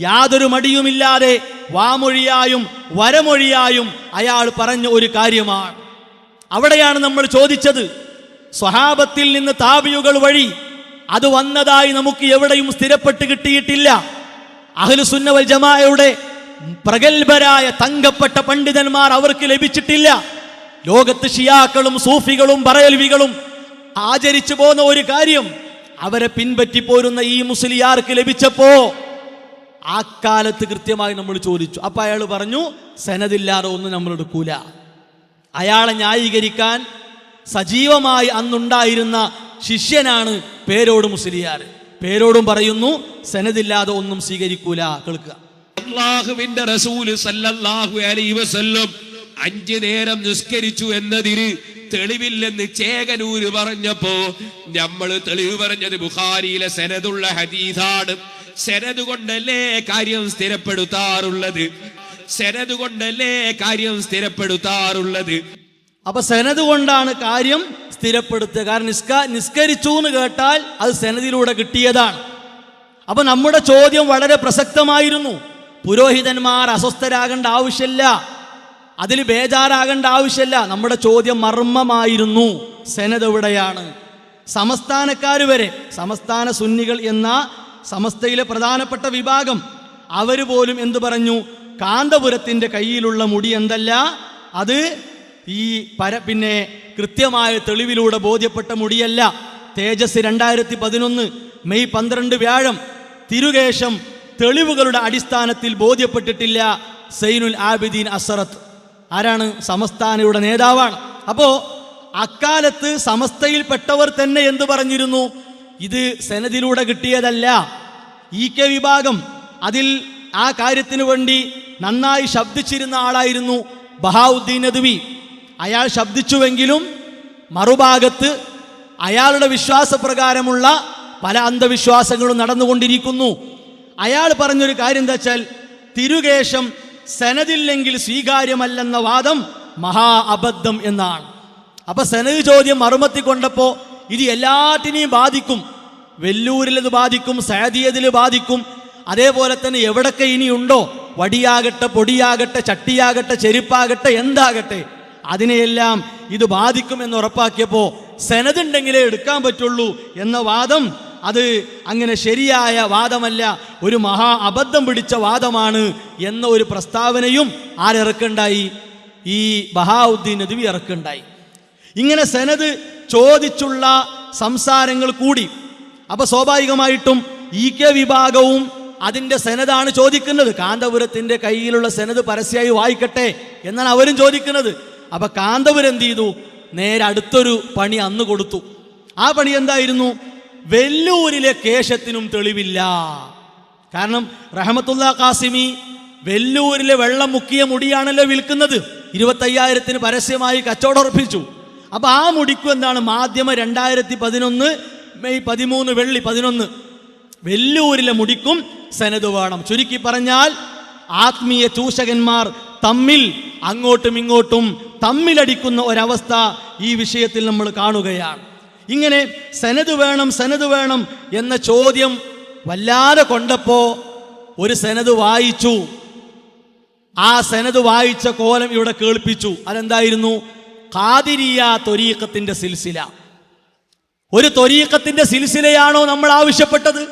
[SPEAKER 2] യാതൊരു മടിയുമില്ലാതെ വാമൊഴിയായും വരമൊഴിയായും അയാൾ പറഞ്ഞ ഒരു കാര്യമാണ്. അവിടെയാണ് നമ്മൾ ചോദിച്ചത്, സ്വഹാബത്തിൽ നിന്ന് താബിയുകൾ വഴി അത് വന്നതായി നമുക്ക് എവിടെയും സ്ഥിരപ്പെട്ട് കിട്ടിയിട്ടില്ല. അഹ്ലുസുന്ന വൽ ജമാഅയുടെ പ്രഗത്ഭരായ തങ്കപ്പെട്ട പണ്ഡിതന്മാർ അവർക്ക് ലഭിച്ചിട്ടില്ല. ലോകത്ത് ഷിയാക്കളും സൂഫികളും ബറേൽവികളും ആചരിച്ചു പോന്ന ഒരു കാര്യം അവരെ പിൻപറ്റി പോരുന്ന ഈ മുസ്ലിയാർക്ക് ലഭിച്ചപ്പോ ആ കാലത്ത് കൃത്യമായി നമ്മൾ ചോദിച്ചു. അപ്പൊ അയാൾ പറഞ്ഞു, സനദില്ലാതെ ഒന്നും നമ്മൾ എടുക്കൂല. അയാളെ ന്യായീകരിക്കാൻ സജീവമായി അന്നുണ്ടായിരുന്ന ശിഷ്യനാണ് പേരോട് മുസ്ലിയാർ. പേരോടും പറയുന്നു, സനദില്ലാതെ ഒന്നും സ്വീകരിക്കൂല. കേൾക്കുക.
[SPEAKER 4] അല്ലാഹുവിന്റെ റസൂല് സല്ലല്ലാഹു അലൈഹി വസല്ലം 5 നേരം നിസ്കരിച്ചു എന്നതിന് തെളിവില്ലെന്ന് ചേകനൂര് പറഞ്ഞപ്പോ നമ്മൾ തെളിവ് പറഞ്ഞത് ബുഖാരിയിലെ സനദുള്ള ഹദീസാണ്. സനദ് കൊണ്ടല്ലേ കാര്യം സ്ഥിരപ്പെടുത്താറുള്ളത്. സനദ് കൊണ്ടല്ലേ കാര്യം സ്ഥിരപ്പെടുത്താറുള്ളത്.
[SPEAKER 2] അപ്പൊ സനദ് കൊണ്ടാണ് കാര്യം സ്ഥിരപ്പെടുത്തുക. കാരണം നിസ്കരിച്ചു എന്ന് കേട്ടാൽ അത് സനദിലൂടെ കിട്ടിയതാണ്. അപ്പൊ നമ്മുടെ ചോദ്യം വളരെ പ്രസക്തമായിരുന്നു. പുരോഹിതന്മാർ അസ്വസ്ഥരാകേണ്ട ആവശ്യമില്ല, അതിൽ ബേജാറാകേണ്ട ആവശ്യമില്ല. നമ്മുടെ ചോദ്യം മർമ്മമായിരുന്നു. സനദ് എവിടെയാണ്? സമസ്ഥാനക്കാർ വരെ, സമസ്ഥാന സുന്നികൾ എന്ന സമസ്തയിലെ പ്രധാനപ്പെട്ട വിഭാഗം, അവർ പോലും എന്തു പറഞ്ഞു? കാന്തപുരത്തിൻ്റെ കയ്യിലുള്ള മുടി എന്തല്ല, അത് ഈ പിന്നെ കൃത്യമായ തെളിവിലൂടെ ബോധ്യപ്പെട്ട മുടിയല്ല. തേജസ് 2011 മെയ് 12 വ്യാഴം തിരുകേശം തെളിവുകളുടെ അടിസ്ഥാനത്തിൽ ബോധ്യപ്പെട്ടിട്ടില്ല. സൈനുൽ ആബിദീൻ അസറത്ത് ആരാണ്? സമസ്താനയുടെ നേതാവാണ്. അപ്പോ അക്കാലത്ത് സമസ്തയിൽപ്പെട്ടവർ തന്നെ എന്തു പറഞ്ഞിരുന്നു? ഇത് സനദിലൂടെ കിട്ടിയതല്ല. EK വിഭാഗം അതിൽ ആ കാര്യത്തിനു വേണ്ടി നന്നായി ശബ്ദിച്ചിരുന്ന ആളായിരുന്നു ബഹാഉദ്ദീൻ നദ്വി. അയാൾ ശബ്ദിച്ചുവെങ്കിലും മറുഭാഗത്ത് അയാളുടെ വിശ്വാസപ്രകാരമുള്ള പല അന്ധവിശ്വാസങ്ങളും നടന്നുകൊണ്ടിരിക്കുന്നു. അയാൾ പറഞ്ഞൊരു കാര്യം എന്താ വെച്ചാൽ, തിരുകേശം സനദില്ലെങ്കിൽ സ്വീകാര്യമല്ലെന്ന വാദം മഹാ അബദ്ധം എന്നാണ്. അപ്പൊ സനദ് ചോദ്യം മറുമത്തി കൊണ്ടപ്പോ ഇത് എല്ലാറ്റിനെയും ബാധിക്കും. വെല്ലൂരിലത് ബാധിക്കും, സഅദിയതിൽ ബാധിക്കും. അതേപോലെ തന്നെ എവിടൊക്കെ ഇനിയുണ്ടോ, വടിയാകട്ടെ, പൊടിയാകട്ടെ, ചട്ടിയാകട്ടെ, ചെരുപ്പാകട്ടെ, എന്താകട്ടെ, അതിനെയെല്ലാം ഇത് ബാധിക്കും എന്ന് ഉറപ്പാക്കിയപ്പോൾ സനദുണ്ടെങ്കിലേ എടുക്കാൻ പറ്റുള്ളൂ എന്ന വാദം അത് അങ്ങനെ ശരിയായ വാദമല്ല, ഒരു മഹാ അബദ്ധം പിടിച്ച വാദമാണ് എന്ന ഒരു പ്രസ്താവനയും ആരിറക്കുണ്ടായി? ഈ ബഹാഉദ്ദീൻ നദ്വി ഇറക്കുണ്ടായി. ഇങ്ങനെ സനദ് ചോദിച്ചുള്ള സംസാരങ്ങൾ കൂടി. അപ്പൊ സ്വാഭാവികമായിട്ടും EK വിഭാഗവും അതിൻ്റെ സനദാണ് ചോദിക്കുന്നത്. കാന്തപുരത്തിൻ്റെ കയ്യിലുള്ള സനദ് പരസ്യമായി വായിക്കട്ടെ എന്നാണ് അവരും ചോദിക്കുന്നത്. അപ്പൊ കാന്തപുരം എന്ത് ചെയ്തു? നേരെ അടുത്തൊരു പണി അന്ന് കൊടുത്തു. ആ പണി എന്തായിരുന്നു? വെല്ലൂരിലെ കേശത്തിനും തെളിവില്ല. കാരണം റഹ്മത്തുള്ള ഖാസിമി വെല്ലൂരിലെ വെള്ളം മുക്കിയ മുടിയാണല്ലോ വിൽക്കുന്നത്. 25,000 പരസ്യമായി കച്ചവടം ഉറപ്പിച്ചു. അപ്പൊ ആ മുടിക്കും എന്താണ് മാധ്യമ 2011 മെയ് 13 വെള്ളി 11 വെല്ലൂരിലെ മുടിക്കും സനദ് വേണം. ചുരുക്കി പറഞ്ഞാൽ ആത്മീയ ചൂഷകന്മാർ തമ്മിൽ അങ്ങോട്ടും ഇങ്ങോട്ടും തമ്മിലടിക്കുന്ന ഒരവസ്ഥ ഈ വിഷയത്തിൽ നമ്മൾ കാണുകയാണ്. ഇങ്ങനെ സനദ് വേണം എന്ന ചോദ്യം വല്ലാതെ കൊണ്ടപ്പോ ഒരു സനദ് വായിച്ചു. ആ സനദ് വായിച്ച കോലം ഇവിടെ കേൾപ്പിച്ചു. അതെന്തായിരുന്നു? ഖാദിരിയ ത്വരീഖത്തിന്റെ സിൽസില. ഒരു ത്വരീഖത്തിന്റെ സിൽസിലയാണോ നമ്മൾ ആവശ്യപ്പെട്ടത്?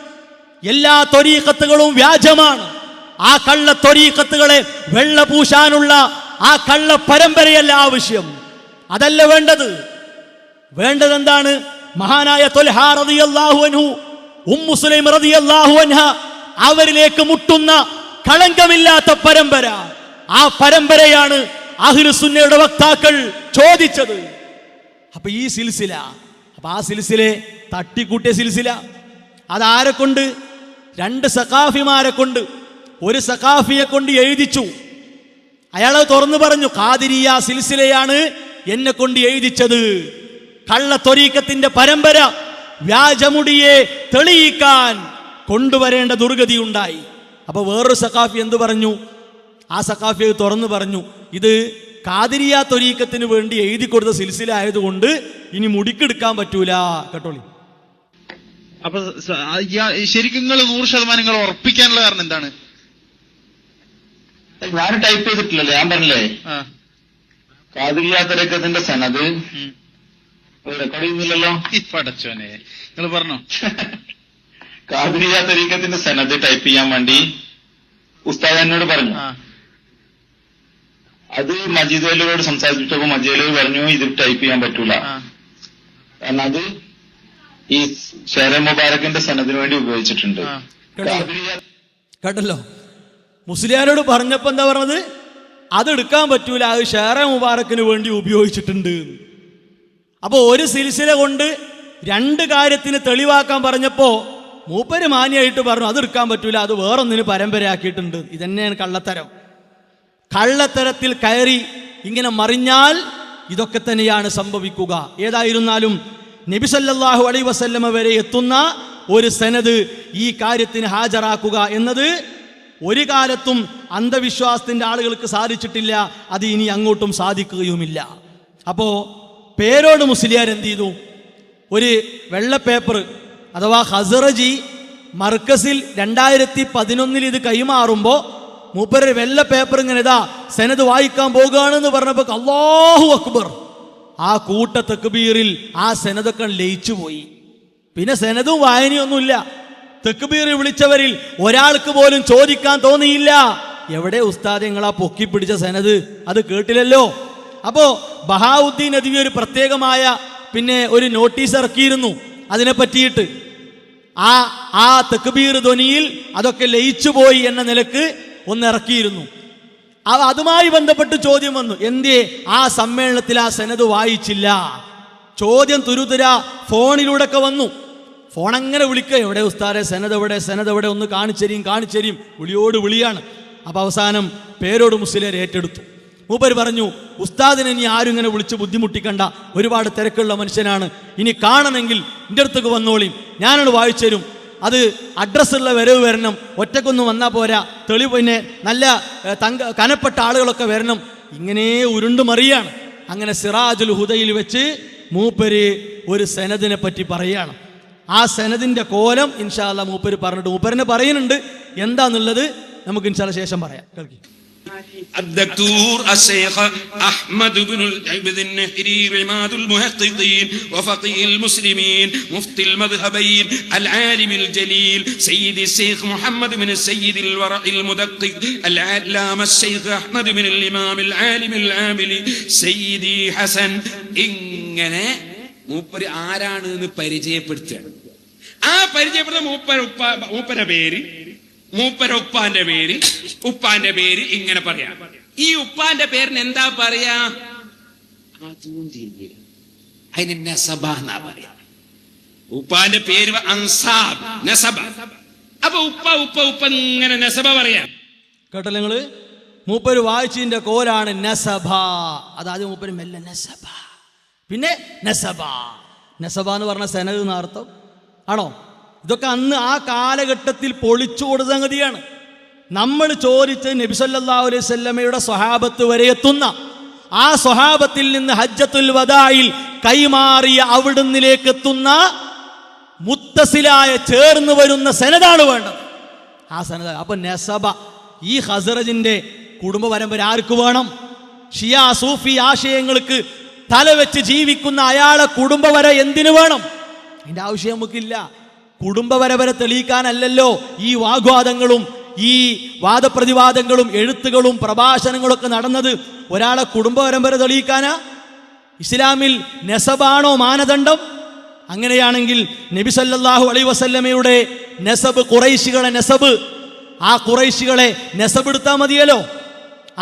[SPEAKER 2] എല്ലാ ത്വരീഖത്തുകളും വ്യാജമാണ്. ആ കള്ള ത്വരീഖത്തുകളെ വെള്ള പൂശാനുള്ള ആ കള്ള പരമ്പരയല്ല ആവശ്യം. അതല്ല വേണ്ടത്. വേണ്ടത് എന്താണ്? മഹാനായ ത്വൽഹ റളിയല്ലാഹു അൻഹു, ഉമ്മു സുലൈം റളിയല്ലാഹു അൻഹ, അവരിലേക്ക് മുട്ടുന്ന കളങ്കമില്ലാത്ത പരമ്പര. ആ പരമ്പരയാണ് അഹ്ലുസുന്നയുടെ വക്താക്കൾ ചോദിച്ചത്. അപ്പൊ ഈ സിൽസില, അപ്പൊ ആ സിൽസിലെ തട്ടിക്കൂട്ടിയ സിൽസില അതാരെ കൊണ്ട്? 2 സഖാഫിമാരെ കൊണ്ട്. ഒരു സഖാഫിയെ കൊണ്ട് എഴുതിച്ചു. അയാളെ തുറന്നു പറഞ്ഞു, ഖാദിരിയ സിൽസിലയാണ് എന്നെ കൊണ്ട് എഴുതിച്ചത്. കള്ള ത്വരീഖത്തിന്റെ പരമ്പര വ്യാജമുടിയെ തെളിയിക്കാൻ കൊണ്ടുവരേണ്ട ദുർഗതി ഉണ്ടായി. അപ്പൊ വേറൊരു സഖാഫി എന്തു പറഞ്ഞു? ആ സഖാഫി തുറന്നു പറഞ്ഞു, ഇത് ഖാദിരിയ ത്വരീഖത്തിന് വേണ്ടി എഴുതി കൊടുത്ത സിൽസില ആയതുകൊണ്ട് ഇനി മുടിക്കെടുക്കാൻ പറ്റൂല. കേട്ടോളി.
[SPEAKER 5] അപ്പൊ ശരിക്കും നിങ്ങൾ 100% ഉറപ്പിക്കാനുള്ള കാരണം എന്താണ്?
[SPEAKER 6] ഞാൻ ടൈപ്പ് ചെയ്തിട്ടില്ലല്ലോ, ഞാൻ പറഞ്ഞില്ലേ ഖാദിരിയ ത്വരീഖത്തിന്റെ സനദ് റെക്കോർഡ് ചെയ്യുന്നില്ലല്ലോ.
[SPEAKER 5] പടച്ചോനെ, നിങ്ങൾ പറഞ്ഞോ.
[SPEAKER 6] ഖാദിരിയ ത്വരീഖത്തിന്റെ സനദ് ടൈപ്പ് ചെയ്യാൻ വേണ്ടി ഉസ്താദ് എന്നോട് പറഞ്ഞു. അത് മജീദ് അലിയോട് സംസാരിച്ചപ്പോ മജീദ് അലി പറഞ്ഞു ഇത് ടൈപ്പ് ചെയ്യാൻ പറ്റൂല, കാരണം അത് ഈ ഷെയർ മുബാറക്കിന്റെ സനദിന് വേണ്ടി ഉപയോഗിച്ചിട്ടുണ്ട്.
[SPEAKER 2] കേട്ടല്ലോ, മുസ്ലിയാരോട് പറഞ്ഞപ്പോ എന്താ പറഞ്ഞത്? അതെടുക്കാൻ പറ്റൂല, അത് ഷെയർ മുബാറക്കിന് വേണ്ടി ഉപയോഗിച്ചിട്ടുണ്ട്. അപ്പൊ ഒരു സിൽസില കൊണ്ട് 2 കാര്യത്തിന് തെളിവാക്കാൻ പറഞ്ഞപ്പോ മൂപ്പര് മാന്യായിട്ട് പറഞ്ഞു അതെടുക്കാൻ പറ്റൂല, അത് വേറൊന്നിന് പരമ്പരയാക്കിയിട്ടുണ്ട്. ഇതന്നെയാണ് കള്ളത്തരം. കള്ളത്തരത്തിൽ കയറി ഇങ്ങനെ മറിഞ്ഞാൽ ഇതൊക്കെ തന്നെയാണ് സംഭവിക്കുക. ഏതായിരുന്നാലും നബി സല്ലല്ലാഹു അലൈഹി വസല്ലമ വരെ എത്തുന്ന ഒരു സനദ് ഈ കാര്യത്തിന് ഹാജരാക്കുക എന്നത് ഒരു കാലത്തും അന്ധവിശ്വാസത്തിന്റെ ആളുകൾക്ക് സാധിച്ചിട്ടില്ല. അത് ഇനി അങ്ങോട്ടും സാധിക്കുകയുമില്ല. അപ്പോ പേരോട് മുസ്ലിയാർ എന്ത് ചെയ്തു? ഒരു വെള്ള പേപ്പർ അഥവാ ഖസറജി മർക്കസിൽ 2011 ഇത് കൈമാറുമ്പോൾ മൂപ്പര് വെള്ള പേപ്പർ ഇങ്ങനെ ഇതാ സനദ് വായിക്കാൻ പോകുകയാണെന്ന് പറഞ്ഞപ്പോ അല്ലാഹു അക്ബർ, ആ കൂട്ട തക്ബീറിൽ ആ സനദൊക്കെ ലയിച്ചു പോയി. പിന്നെ സനദും വായനയൊന്നുമില്ല. തക്ബീർ വിളിച്ചവരിൽ ഒരാൾക്ക് പോലും ചോദിക്കാൻ തോന്നിയില്ല, എവിടെ ഉസ്താദ് നിങ്ങളാ പൊക്കി പിടിച്ച സനദ്? അത് കേട്ടില്ലല്ലോ. അപ്പോ ബഹാഉദ്ദീൻ നദ്വി ഒരു പ്രത്യേകമായ പിന്നെ ഒരു നോട്ടീസ് ഇറക്കിയിരുന്നു അതിനെ പറ്റിയിട്ട്. ആ തക്ബീർ ധ്വനിയിൽ അതൊക്കെ ലയിച്ചു പോയി എന്ന നിലക്ക് ഒന്ന് ഇറക്കിയിരുന്നു. അതുമായി ബന്ധപ്പെട്ട് ചോദ്യം വന്നു, എന്തേ ആ സമ്മേളനത്തിൽ ആ സനദ് വായിച്ചില്ല? ചോദ്യം തുരുതുര ഫോണിലൂടെ ഒക്കെ വന്നു. ഫോൺ അങ്ങനെ വിളിക്കുക, എവിടെ ഉസ്താദെ സനദ് എവിടെ, സനദ് എവിടെ, ഒന്ന് കാണിച്ചരിയും വിളിയോട് വിളിയാണ്. അപ്പൊ അവസാനം പേരോട് മുസ്ലിയാർ ഏറ്റെടുത്തു. മൂപ്പര് പറഞ്ഞു, ഉസ്താദിനെ ഇനി ആരും ഇങ്ങനെ വിളിച്ച് ബുദ്ധിമുട്ടിക്കണ്ട, ഒരുപാട് തിരക്കുള്ള മനുഷ്യനാണ്, ഇനി കാണണമെങ്കിൽ എൻ്റെ അടുത്തേക്ക് വന്നോളിയും, ഞാനത് വായിച്ചു തരും. അത് അഡ്രസ്സുള്ള വരവ് വരണം, ഒറ്റക്കൊന്നും വന്നാൽ പോരാ, തെളിവ് പിന്നെ നല്ല കനപ്പെട്ട ആളുകളൊക്കെ വരണം. ഇങ്ങനെ ഉരുണ്ടുമറിയാണ്. അങ്ങനെ സിറാജുൽ ഹുദയിൽ വെച്ച് മൂപ്പര് ഒരു സനദിനെ പറ്റി പറയുകയാണ്. ആ സനദിൻ്റെ കോലം ഇൻഷാ അല്ലാഹ് മൂപ്പര് പറഞ്ഞിട്ട് മൂപ്പരനെ പറയുന്നുണ്ട്. എന്താന്നുള്ളത് നമുക്ക് ഇൻഷാ അല്ലാഹ് ശേഷം പറയാം. കേൾക്കി.
[SPEAKER 4] الدكتور الشيخ أحمد بن النهري عماد المحققين وفقيه المسلمين مفتي المذهبين العالم الجليل سيد الشيخ محمد بن السيد الورع المدقق العلامة الشيخ أحمد بن الإمام العالم العامل سيدي حسن ഇങ്ങനെ മൂപ്പര് ആരാണെന്ന് പരിചയപ്പെടുത്തുകയാണ്. ആ പരിചയപ്പെടുന്ന മൂപ്പര പേര്, മൂപ്പരൊപ്പാന്റെ പേര്, ഉപ്പാന്റെ പേര് ഇങ്ങനെ പറയാം. ഈ ഉപ്പാന്റെ പേരിന് എന്താ പറയാ? അതിന് നസബ എന്നാ പറയാ. ഉപ്പാന്റെ പേര് അൻസാബ്, നസബ. അപ്പൊ ഉപ്പ ഉപ്പ ഉപ്പ ഇങ്ങനെ നസബ പറയാ.
[SPEAKER 2] കേട്ടല്ലോ നിങ്ങള്? മൂപ്പര് വായിച്ചതിന്റെ കോലാണ് നസബ. അതാദ്യം മൂപ്പര് മെല്ലെ നസബ, പിന്നെ നസബ. നസബ എന്ന് പറഞ്ഞ സനദ് എന്ന അർത്ഥം ആണോ? ഇതൊക്കെ അന്ന് ആ കാലഘട്ടത്തിൽ പൊളിച്ചു കൊടുത്ത സംഗതിയാണ്. നമ്മൾ ചോദിച്ച് നബി സല്ലല്ലാഹു അലൈഹി വസല്ലമയുടെ സ്വഹാബത്ത് വരെ എത്തുന്ന ആ സ്വഹാബത്തിൽ നിന്ന് ഹജ്ജത്തുൽ വദായിൽ കൈമാറിയ അവിടുന്നിലേക്ക് എത്തുന്ന മുത്തസിലായ ചേർന്ന് വരുന്ന സനദാണ് വേണ്ടത്. ആ സനദ. അപ്പൊ നസബ, ഈ ഖസറജിന്റെ കുടുംബ പരമ്പര ആർക്ക് വേണം? ഷിയ സൂഫി ആശയങ്ങൾക്ക് തലവെച്ച് ജീവിക്കുന്ന അയാളെ കുടുംബവര എന്തിനു വേണം? അതിന്റെ ആവശ്യം നമുക്കില്ല. കുടുംബപരമ്പര തെളിയിക്കാനല്ലല്ലോ ഈ വാഗ്വാദങ്ങളും ഈ വാദപ്രതിവാദങ്ങളും എഴുത്തുകളും പ്രഭാഷണങ്ങളൊക്കെ നടന്നത്. ഒരാളെ കുടുംബ പരമ്പര തെളിയിക്കാനാ? ഇസ്ലാമിൽ നസബാണോ മാനദണ്ഡം? അങ്ങനെയാണെങ്കിൽ നബി സല്ലല്ലാഹു അലൈഹി വസല്ലമയുടെ നസബ്, ഖുറൈശികളെ നസബ്, ആ ഖുറൈശികളെ നസബ് എടുത്താൽ മതിയല്ലോ.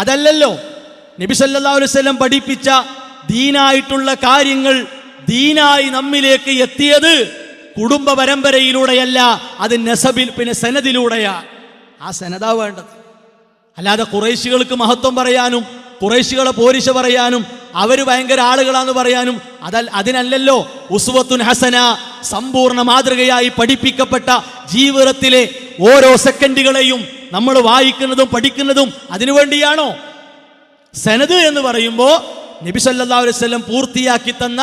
[SPEAKER 2] അതല്ലല്ലോ നബി സല്ലല്ലാഹു അലൈഹി വസല്ലം പഠിപ്പിച്ച ദീനായിട്ടുള്ള കാര്യങ്ങൾ ദീനായി നമ്മിലേക്ക് എത്തിയത് കുടുംബ പരമ്പരയിലൂടെയല്ല, അത് നസബിൽ പിന്നെ സനദിലൂടെയാണ്. ആ സനദാ വേണ്ടത്. അല്ലാതെ ഖുറൈശികൾക്ക് മഹത്വം പറയാനും ഖുറൈശികളെ പോരിശ പറയാനും അവർ ഭയങ്കര ആളുകളാന്ന് പറയാനും അതിനല്ലല്ലോ ഉസ്വത്തുൻ ഹസന, സമ്പൂർണ്ണ മാതൃകയായി പഠിപ്പിക്കപ്പെട്ട ജീവിതത്തിലെ ഓരോ സെക്കൻഡുകളെയും നമ്മൾ വായിക്കുന്നതും പഠിക്കുന്നതും അതിനുവേണ്ടിയാണോ? സനദ് എന്ന് പറയുമ്പോൾ നബി സല്ലല്ലാഹു അലൈഹി വസല്ലം പൂർത്തിയാക്കി തന്ന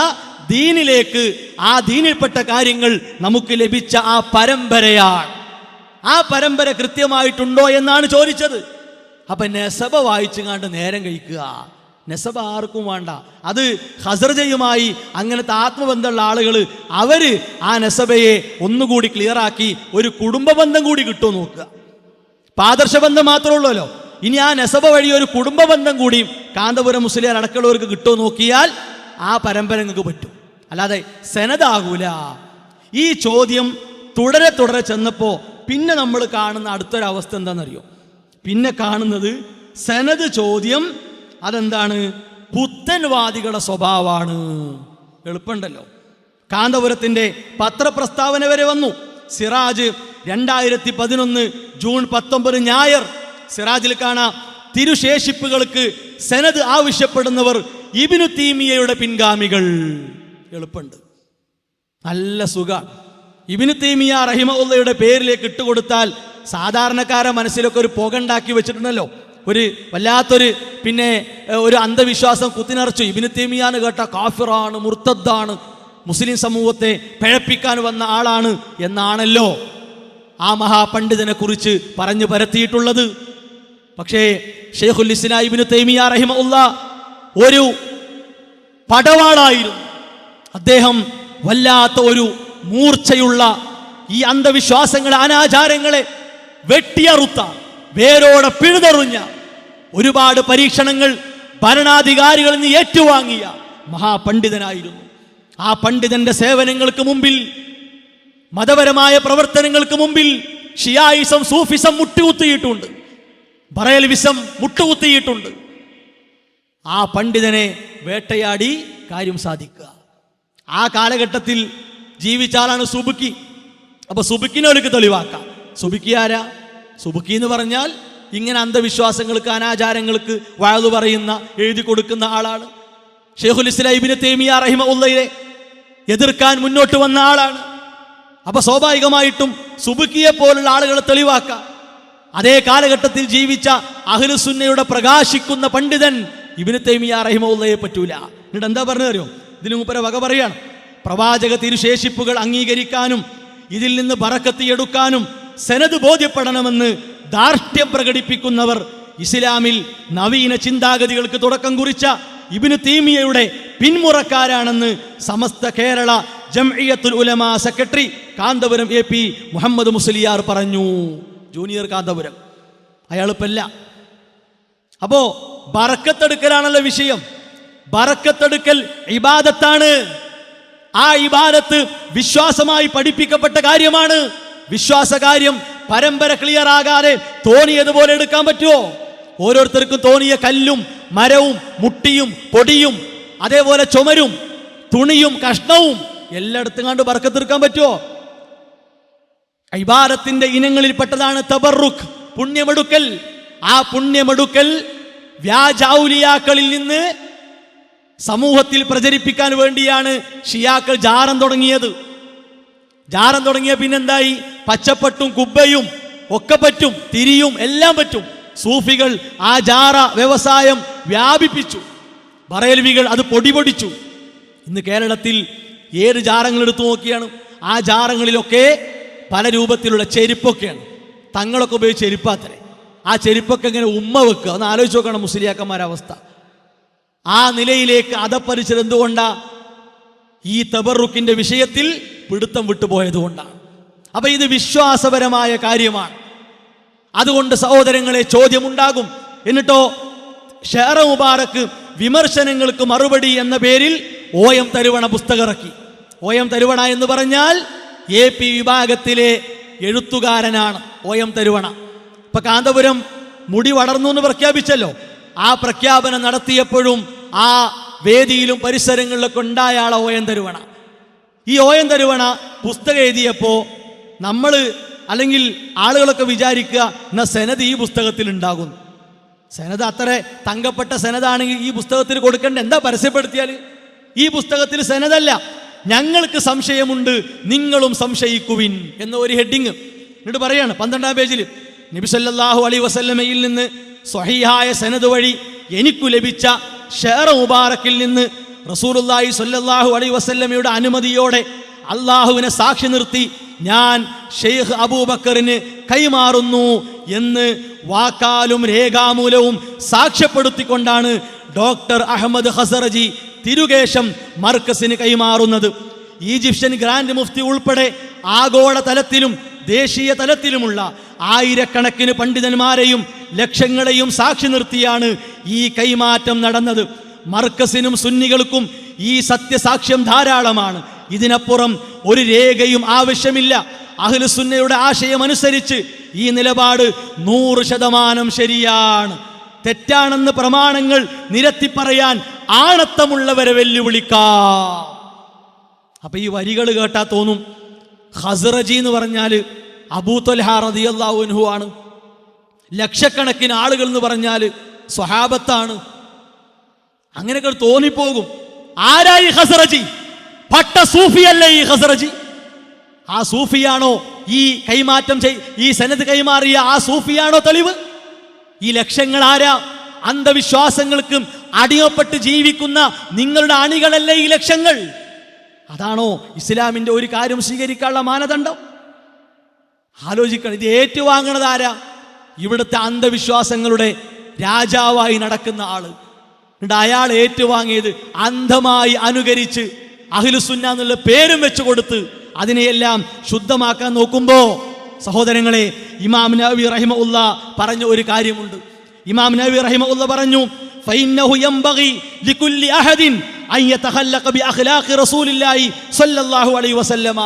[SPEAKER 2] ദീനിലേക്ക്, ആ ദീനിൽപ്പെട്ട കാര്യങ്ങൾ നമുക്ക് ലഭിച്ച ആ പരമ്പരയാണ്. ആ പരമ്പര കൃത്യമായിട്ടുണ്ടോ എന്നാണ് ചോദിച്ചത്. അപ്പൊ നെസബ വായിച്ചുകാണ്ട് നേരം കഴിക്കുക, നെസബ ആർക്കും വേണ്ട. അത് ഖസർജയുമായി അങ്ങനത്തെ ആത്മബന്ധമുള്ള ആളുകൾ അവര് ആ നെസബയെ ഒന്നുകൂടി ക്ലിയറാക്കി ഒരു കുടുംബ ബന്ധം കൂടി കിട്ടുമോ നോക്കുക. ആദർശബന്ധം മാത്രമേ ഉള്ളൂല്ലോ. ഇനി ആ നെസബ വഴി ഒരു കുടുംബ ബന്ധം കൂടിയും കാന്തപുരം മുസ്ലിയാർ അടക്കമുള്ളവർക്ക് കിട്ടുമോ നോക്കിയാൽ ആ പരമ്പര നിങ്ങൾക്ക് പറ്റും. അല്ലാതെ സനദാകൂല. ഈ ചോദ്യം തുടരെ തുടരെ ചെന്നപ്പോൾ പിന്നെ നമ്മൾ കാണുന്ന അടുത്തൊരവസ്ഥ എന്താണെന്നറിയോ? പിന്നെ കാണുന്നത് സനദ് ചോദ്യം അതെന്താണ്? പുത്തൻവാദികളുടെ സ്വഭാവമാണ്. എളുപ്പമുണ്ടല്ലോ. കാന്തപുരത്തിന്റെ പത്രപ്രസ്താവന വരെ വന്നു. സിറാജ് 2011 ജൂൺ 19 ഞായർ സിറാജിൽ കാണാം, തിരുശേഷിപ്പുകൾക്ക് സനദ് ആവശ്യപ്പെടുന്നവർ ഇബ്നു തൈമിയ്യയുടെ പിൻഗാമികൾ. എളുപ്പമുണ്ട്, നല്ല സുഖ. ഇബ്നു തൈമിയ്യ റഹിമഹുള്ളയുടെ പേരിലേക്ക് ഇട്ടുകൊടുത്താൽ സാധാരണക്കാരെ മനസ്സിലൊക്കെ ഒരു പുക ഉണ്ടാക്കി വെച്ചിട്ടുണ്ടല്ലോ, ഒരു വല്ലാത്തൊരു പിന്നെ ഒരു അന്ധവിശ്വാസം കുത്തിനിറച്ചു. ഇബ്നു തൈമിയ്യാന്ന് കേട്ട കാഫിറാണ്, മുർത്തദ്ദാണ്, മുസ്ലിം സമൂഹത്തെ പിഴപ്പിക്കാൻ വന്ന ആളാണ് എന്നാണല്ലോ ആ മഹാപണ്ഡിതനെ കുറിച്ച് പറഞ്ഞു പരത്തിയിട്ടുള്ളത്. പക്ഷേ ഷെയ്ഖുൽ ഇസ്ലാം ഇബ്നു തൈമിയ്യ റഹിമഹുള്ള ഒരു പടവാളായിരുന്നു. അദ്ദേഹം വല്ലാത്ത ഒരു മൂർച്ചയുള്ള ഈ അന്ധവിശ്വാസങ്ങളെ, അനാചാരങ്ങളെ വെട്ടിയറുത്ത, വേരോടെ പിഴുതെറിഞ്ഞ, ഒരുപാട് പരീക്ഷണങ്ങൾ ഭരണാധികാരികളിൽ നിന്ന് ഏറ്റുവാങ്ങിയ മഹാപണ്ഡിതനായിരുന്നു. ആ പണ്ഡിതന്റെ സേവനങ്ങൾക്ക് മുമ്പിൽ, മതപരമായ പ്രവർത്തനങ്ങൾക്ക് മുമ്പിൽ ഷിയായിസം, സൂഫിസം മുട്ടുകുത്തിയിട്ടുണ്ട്, ബറേൽവിസം മുട്ടുകുത്തിയിട്ടുണ്ട്. ആ പണ്ഡിതനെ വേട്ടയാടി കാര്യം സാധിക്കുക. ആ കാലഘട്ടത്തിൽ ജീവിച്ച ആളാണ് സുബുക്കി. അപ്പൊ സുബുക്കിനെ അവർക്ക് തെളിവാക്കാം. സുബുക്കി ആരാ? സുബുക്കി എന്ന് പറഞ്ഞാൽ ഇങ്ങനെ അന്ധവിശ്വാസങ്ങൾക്ക് അനാചാരങ്ങൾക്ക് വഅദ് പറയുന്ന എഴുതി കൊടുക്കുന്ന ആളാണ്. ഷെയ്ഖുൽ ഇസ്ലാം ഇബ്നു തൈമിയ്യ റഹിമഹുള്ളയെ എതിർക്കാൻ മുന്നോട്ട് വന്ന ആളാണ്. അപ്പൊ സ്വാഭാവികമായിട്ടും സുബ്കിയെ പോലുള്ള ആളുകളെ തെളിവാക്കാം. അതേ കാലഘട്ടത്തിൽ ജീവിച്ച അഹ്ലുസുന്നയുടെ പ്രകാശിക്കുന്ന പണ്ഡിതൻ ഇബ്നു തൈമിയ്യ റഹിമഹുള്ളയെ പറ്റൂല. എന്നിട്ട് എന്താ പറഞ്ഞു തരുമോ? ഇതിനു മുമ്പ് വക പറയാണ്, പ്രവാചക തിരുശേഷിപ്പുകൾ അംഗീകരിക്കാനും ഇതിൽ നിന്ന് ബറക്കത്ത് എടുക്കാനും സനദ് ബോധ്യപ്പെടണമെന്ന് ധാർഷ്ട്യം പ്രകടിപ്പിക്കുന്നവർ ഇസ്ലാമിൽ നവീന ചിന്താഗതികൾക്ക് തുടക്കം കുറിച്ച ഇബ്നു തൈമിയ്യയുടെ പിന്മുറക്കാരാണെന്ന് സമസ്ത കേരള ജംഇയ്യത്തുൽ ഉലമാ സെക്രട്ടറി കാന്തപുരം AP മുഹമ്മദ് മുസ്ലിയാർ പറഞ്ഞു. ജൂനിയർ കാന്തപുരം, അയാളിപ്പല്ല. അപ്പോ ബറക്കത്തെടുക്കലാണല്ലോ വിഷയം. ബറക്കത്തെടുക്കൽ ഇബാദത്താണ്. ആ ഇബാദത്ത് വിശ്വാസമായി പഠിപ്പിക്കപ്പെട്ട കാര്യമാണ്. വിശ്വാസകാര്യം പരമ്പര ക്ലിയർ ആകാതെ തോന്നിയതുപോലെ എടുക്കാൻ പറ്റുമോ? ഓരോരുത്തർക്കും തോന്നിയ കല്ലും മരവും മുട്ടിയും പൊടിയും അതേപോലെ ചുമരും തുണിയും കഷ്ണവും എല്ലായിടത്തും കണ്ട് ബറക്കത്തെടുക്കാൻ പറ്റുമോ? ഇബാദത്തിന്റെ ഇനങ്ങളിൽപ്പെട്ടതാണ് തബറുക്ക്, പുണ്യമെടുക്കൽ. ആ പുണ്യമെടുക്കൽ വ്യാജൗലിയാക്കളിൽ നിന്ന് സമൂഹത്തിൽ പ്രചരിപ്പിക്കാൻ വേണ്ടിയാണ് ഷിയാക്കൾ ജാറം തുടങ്ങിയത്. ജാറം തുടങ്ങിയ പിന്നെന്തായി? പച്ചപ്പട്ടും കുബ്ബയും ഒക്കെ പറ്റും, തിരിയും എല്ലാം പറ്റും. സൂഫികൾ ആ ജാറ വ്യവസായം വ്യാപിപ്പിച്ചു, ബറേൽവികൾ അത് പൊടിപൊടിച്ചു. ഇന്ന് കേരളത്തിൽ ഏത് ജാറങ്ങൾ എടുത്തു നോക്കിയാണ് ആ ജാറങ്ങളിലൊക്കെ പല രൂപത്തിലുള്ള ചെരുപ്പൊക്കെയാണ്. തങ്ങളൊക്കെ ഉപയോഗിച്ച് ചെരുപ്പാത്തരെ. ആ ചെരുപ്പൊക്കെ ഇങ്ങനെ ഉമ്മ വെക്കുക. ഒന്ന് ആലോചിച്ച് നോക്കണം മുസ്ലിയാക്കന്മാരുടെ അവസ്ഥ. ആ നിലയിലേക്ക് അതപ്പരിച്ചത് എന്തുകൊണ്ടാ? ഈ തബറുക്കിന്റെ വിഷയത്തിൽ പിടുത്തം വിട്ടുപോയതുകൊണ്ടാണ്. അപ്പൊ ഇത് വിശ്വാസപരമായ കാര്യമാണ്. അതുകൊണ്ട് സഹോദരങ്ങളെ ചോദ്യമുണ്ടാകും. എന്നിട്ടോ ഷെഹറ മുബാറക്ക് വിമർശനങ്ങൾക്ക് മറുപടി എന്ന പേരിൽ OM തരുവണ പുസ്തകം ഇറക്കി. OM തരുവണ എന്ന് പറഞ്ഞാൽ AP വിഭാഗത്തിലെ എഴുത്തുകാരനാണ് OM തരുവണ. ഇപ്പൊ കാന്തപുരം മുടി വളർന്നു എന്ന് പ്രഖ്യാപിച്ചല്ലോ. ആ പ്രഖ്യാപനം നടത്തിയപ്പോഴും ആ വേദിയിലും പരിസരങ്ങളിലൊക്കെ ഉണ്ടായ ആളെ OM തരുവണ. ഈ OM തരുവണ പുസ്തകം എഴുതിയപ്പോൾ നമ്മൾ അല്ലെങ്കിൽ ആളുകളൊക്കെ വിചാരിക്കുക എന്നാ സെനത് ഈ പുസ്തകത്തിൽ ഉണ്ടാകും. സെനത് അത്ര തങ്കപ്പെട്ട സെനതാണെങ്കിൽ ഈ പുസ്തകത്തിൽ കൊടുക്കേണ്ട, എന്താ പരസ്യപ്പെടുത്തിയാൽ? ഈ പുസ്തകത്തിൽ സെനതല്ല, ഞങ്ങൾക്ക് സംശയമുണ്ട്, നിങ്ങളും സംശയിക്കുവിൻ എന്ന ഒരു ഹെഡിങ്. എന്നിട്ട് പറയാണ് 12-ാം പേജിൽ, നബി സല്ലല്ലാഹു അലൈഹി വസല്ലമയിൽ നിന്ന് സ്വഹീഹായ സനദ് വഴി എനിക്കു ലഭിച്ച ഷെഹറ മുബാറക്കിൽ നിന്ന് റസൂലുള്ളാഹി സ്വല്ലല്ലാഹു അലൈഹി വസല്ലമയുടെ അനുമതിയോടെ അള്ളാഹുവിനെ സാക്ഷി നിർത്തി ഞാൻ ഷെയ്ഖ് അബൂബക്കറിന് കൈമാറുന്നു എന്ന് വാക്കാലും രേഖാമൂലവും സാക്ഷ്യപ്പെടുത്തിക്കൊണ്ടാണ് ഡോക്ടർ അഹമ്മദ് ഖസറജി തിരുകേശം മർക്കസിന് കൈമാറുന്നത്. ഈജിപ്ഷ്യൻ ഗ്രാൻഡ് മുഫ്തി ഉൾപ്പെടെ ആഗോള തലത്തിലും ദേശീയ തലത്തിലുമുള്ള ആയിരക്കണക്കിന് പണ്ഡിതന്മാരെയും ലക്ഷങ്ങളെയും സാക്ഷി നിർത്തിയാണ് ഈ കൈമാറ്റം നടന്നത്. മർക്കസിനും സുന്നികൾക്കും ഈ സത്യസാക്ഷ്യം ധാരാളമാണ്. ഇതിനപ്പുറം ഒരു രേഖയും ആവശ്യമില്ല. അഹ്ലുസുന്നയുടെ ആശയമനുസരിച്ച് ഈ നിലപാട് 100% ശരിയാണ്. തെറ്റാണെന്ന് പ്രമാണങ്ങൾ നിരത്തി പറയാൻ ആണത്തമുള്ളവരെ വെല്ലുവിളിക്കാം. അപ്പൊ ഈ വരികൾ കേട്ടാ തോന്നും ഖസറജി എന്ന് പറഞ്ഞാൽ അബൂ ത്വൽഹ റളിയല്ലാഹു അൻഹു ആണ്, ലക്ഷക്കണക്കിന് ആളുകൾ എന്ന് പറഞ്ഞാൽ സ്വഹാബത്താണ്. അങ്ങനെയൊക്കെ തോന്നിപ്പോകും. ആരായി ഖസറജി? പട്ട സൂഫിയല്ലേ ഈ ഖസറജി? ആ സൂഫിയാണോ ഈ കൈമാറ്റം ഈ സനദ് കൈമാറിയ ആ സൂഫിയാണോ തെളിവ്? ഈ ലക്ഷങ്ങൾ ആരാ? അന്ധവിശ്വാസങ്ങൾക്കും അടിമപ്പെട്ട് ജീവിക്കുന്ന നിങ്ങളുടെ അണികളല്ലേ ഈ ലക്ഷങ്ങൾ? അതാണോ ഇസ്ലാമിന്റെ ഒരു കാര്യം സ്വീകരിക്കാനുള്ള മാനദണ്ഡം? ആലോചിക്കണം. ഇത് ഏറ്റുവാങ്ങണത് ആരാ? ഇവിടുത്തെ അന്ധവിശ്വാസങ്ങളുടെ രാജാവായി നടക്കുന്ന ആള്. എന്നിട്ട് അയാൾ ഏറ്റുവാങ്ങിയത് അന്ധമായി അനുകരിച്ച് അഹ്ലുസുന്ന എന്നുള്ള പേരും വെച്ചു കൊടുത്ത് അതിനെയെല്ലാം ശുദ്ധമാക്കാൻ നോക്കുമ്പോ സഹോദരങ്ങളെ, ഇമാം നവവി റഹിമഹുല്ല പറഞ്ഞ ഒരു കാര്യമുണ്ട്. ഇമാം നവവി റഹിമഹുല്ല പറഞ്ഞു, ഫഇന്നഹു യംബഗി ലികുല്ലി അഹദിൻ അൻ യതഖല്ലഖ ബിഅഖ്ലാഖി റസൂലില്ലാഹി സ്വല്ലല്ലാഹു അലൈഹി വസല്ലമ.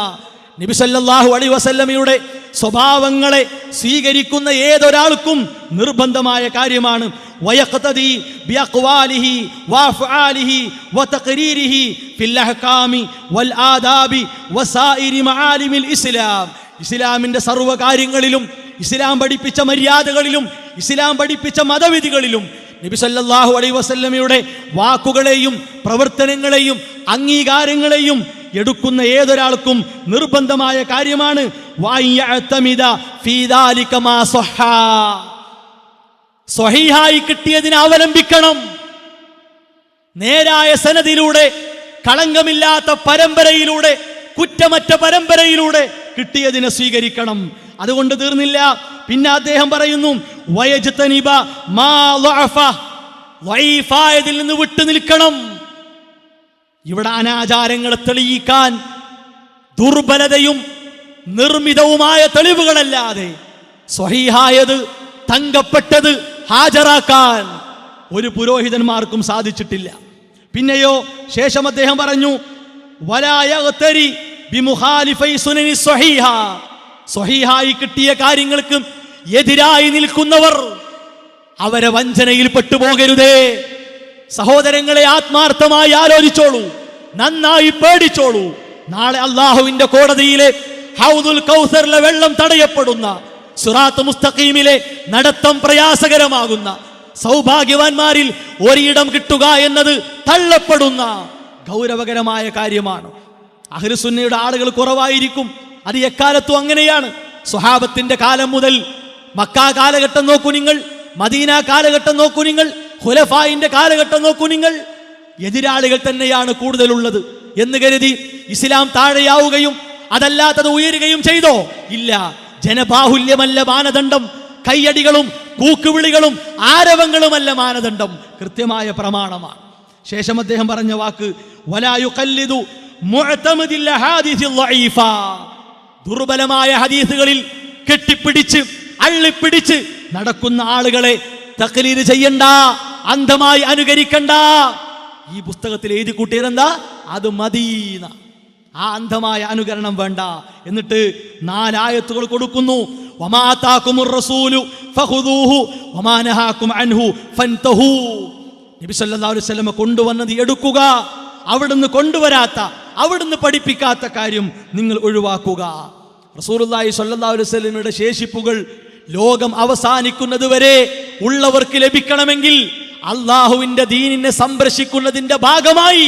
[SPEAKER 2] നബി സല്ലല്ലാഹു അലൈഹി വസല്ലമയുടെ സ്വഭാവങ്ങളെ സ്വീകരിക്കുന്ന ഏതൊരാൾക്കും നിർബന്ധമായ കാര്യമാണ് വയഖ്തദി ബിഅഖ്വാലിഹി വഅഫ്ആലിഹി വതഖരീരിഹി ഫിൽ അഹ്കാമി വൽ ആദാബി വസായിരി മആലിമിൽ ഇസ്ലാം. ഇസ്ലാമിന്റെ സർവ്വ കാര്യങ്ങളിലും ഇസ്ലാം പഠിപ്പിച്ച മര്യാദകളിലും ഇസ്ലാം പഠിപ്പിച്ച മതവിധികളിലും നബി സല്ലല്ലാഹു അലൈഹി വസല്ലമയുടെ വാക്കുകളെയും പ്രവർത്തനങ്ങളെയും അംഗീകാരങ്ങളെയും എടുക്കുന്ന ഏതൊരാൾക്കും നിർബന്ധമായ കാര്യമാണ് സ്വഹീഹായി കിട്ടിയതിനെ അവലംബിക്കണം. നേരായ സനദിലൂടെ, കളങ്കമില്ലാത്ത പരമ്പരയിലൂടെ, കുറ്റമറ്റ പരമ്പരയിലൂടെ കിട്ടിയതിനെ സ്വീകരിക്കണം. അതുകൊണ്ട് തീർന്നില്ല. പിന്നെ അദ്ദേഹം പറയുന്നു വയജ്തനിബ മാ ളഅഫ, വൈഫായതിൽ നിന്ന് വിട്ടു നിൽക്കണം. ഇവിടെ അനാചാരങ്ങളെ തെളിയിക്കാൻ ദുർബലതയും നിർമ്മിതവുമായ തെളിവുകളല്ലാതെ സ്വഹീഹായത്, തങ്കപ്പെട്ടത് ഹാജരാക്കാൻ ഒരു പുരോഹിതന്മാർക്കും സാധിച്ചിട്ടില്ല. പിന്നെയോ ശേഷം അദ്ദേഹം പറഞ്ഞു വലാ യഗ്തരി ബിമുഖാലിഫൈ സുനനി സ്വഹീഹ, സ്വഹീഹായി കിട്ടിയ കാര്യങ്ങൾക്ക് എതിരായി നിൽക്കുന്നവർ അവരെ വഞ്ചനയിൽ പെട്ടുപോകരുതേ. സഹോദരങ്ങളെ, ആത്മാർത്ഥമായി ആലോചിച്ചോളൂ, നന്നായി പേടിച്ചോളൂ. നാളെ അള്ളാഹുവിന്റെ കോടതിയിലെ ഹൗദുൽ കൗസറിലെ വെള്ളം തടയപ്പെടുന്ന, സിറാത്ത് മുസ്തഖീമിലെ നടത്തം പ്രയാസകരമാകുന്ന, സൗഭാഗ്യവാന്മാരിൽ ഒരിടം കിട്ടുക എന്നത് തള്ളപ്പെടുന്ന ഗൗരവകരമായ കാര്യമാണ്. അഹ്ലുസുന്നയുടെ ആളുകൾ കുറവായിരിക്കും, അത് എക്കാലത്തും അങ്ങനെയാണ്. സ്വഹാബത്തിന്റെ കാലം മുതൽ മക്ക കാലഘട്ടം നോക്കൂ നിങ്ങൾ, മദീന കാലഘട്ടം നോക്കൂ നിങ്ങൾ, ഖുലഫായിന്റെ കാലഘട്ടം നോക്കൂ നിങ്ങൾ. എതിരാളികൾ തന്നെയാണ് കൂടുതലുള്ളത് എന്ന് കരുതി ഇസ്ലാം താഴെയാവുകയും അതല്ലാത്തത് ഉയരുകയും ചെയ്തോ? ഇല്ല. ജനബാഹുല്യമല്ല മാനദണ്ഡം, കയ്യടികളും കൂക്കുവിളികളും ആരവങ്ങളുമല്ല മാനദണ്ഡം, കൃത്യമായ പ്രമാണമാണ്. ശേഷം അദ്ദേഹം പറഞ്ഞ വാക്ക് വലാ യുഖല്ലിദു മുഅ്തമദിൽ ഹദീസിൽ ളഈഫ, ദുർബലമായ ഹദീസുകളിൽ കെട്ടിപ്പിടിച്ച് അള്ളിപ്പിടിച്ച് നടക്കുന്ന ആളുകളെ തഖ്ലീദ് ചെയ്യണ്ട, അന്ധമായി അനുകരിക്കണ്ട. ഈ പുസ്തകത്തിൽ എഴുതി കൂട്ടിയതെന്താ? അത് മദീന. ആ അന്ധമായ അനുകരണം വേണ്ട. എന്നിട്ട് 4 ആയത്തുകൾ കൊടുക്കുന്നു. വമാ ആതാകുമുർ റസൂലു ഫഖുദൂഹു വമാ നഹാകും അൻഹു ഫൻതഹൂ. നബി സല്ലല്ലാഹു അലൈഹി വസല്ലം കൊണ്ടുവന്നത് എടുക്കുക, അവിടുന്ന് കൊണ്ടുവരാത്ത, അവിടുന്ന് പഠിപ്പിക്കാത്ത കാര്യം നിങ്ങൾ ഒഴിവാക്കുക. റസൂലുള്ളാഹി സ്വല്ലല്ലാഹു അലൈഹി വസല്ലമയുടെ ശേഷിപ്പുകൾ ലോകം അവസാനിക്കുന്നത് വരെ ഉള്ളവർക്ക് ലഭിക്കണമെങ്കിൽ അള്ളാഹുവിന്റെ ദീനിനെ സംരക്ഷിക്കുന്നതിന്റെ ഭാഗമായി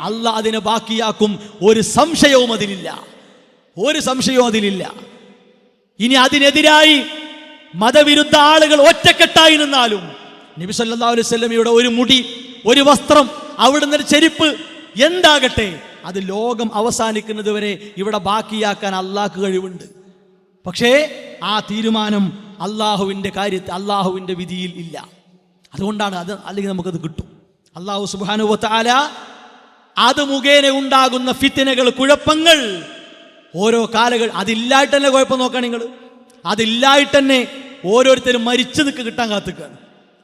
[SPEAKER 2] അള്ളാഹ് അതിനെ ബാക്കിയാക്കും. ഒരു സംശയവും അതിലില്ല, ഒരു സംശയവും അതിലില്ല. ഇനി അതിനെതിരായി മതവിരുദ്ധ ആളുകൾ ഒറ്റക്കെട്ടായി നിന്നാലും നബി സല്ലല്ലാഹു അലൈഹി വസല്ലമയുടെ ഒരു മുടി, ഒരു വസ്ത്രം, അവിടുന്ന് ഒരു ചെരുപ്പ് എന്താകട്ടെ, അത് ലോകം അവസാനിക്കുന്നത് വരെ ഇവിടെ ബാക്കിയാക്കാൻ അള്ളാഹ്ക്ക് കഴിവുണ്ട്. പക്ഷേ ആ തീരുമാനം അള്ളാഹുവിൻ്റെ കാര്യത്തിൽ, അള്ളാഹുവിൻ്റെ വിധിയിൽ ഇല്ല. അതുകൊണ്ടാണ് അത്, അല്ലെങ്കിൽ നമുക്കത് കിട്ടും. അള്ളാഹു സുബ്ഹാനഹു വ തആല അത് മുഖേന ഉണ്ടാകുന്ന ഫിത്നകൾ, കുഴപ്പങ്ങൾ ഓരോ കാലങ്ങൾ, അതില്ലായിട്ട് തന്നെ കുഴപ്പം നോക്കാം നിങ്ങൾ. അതില്ലായിട്ട് തന്നെ ഓരോരുത്തരും മരിച്ചു നിൽക്ക് കിട്ടാൻ കാത്തുക്കാണ്.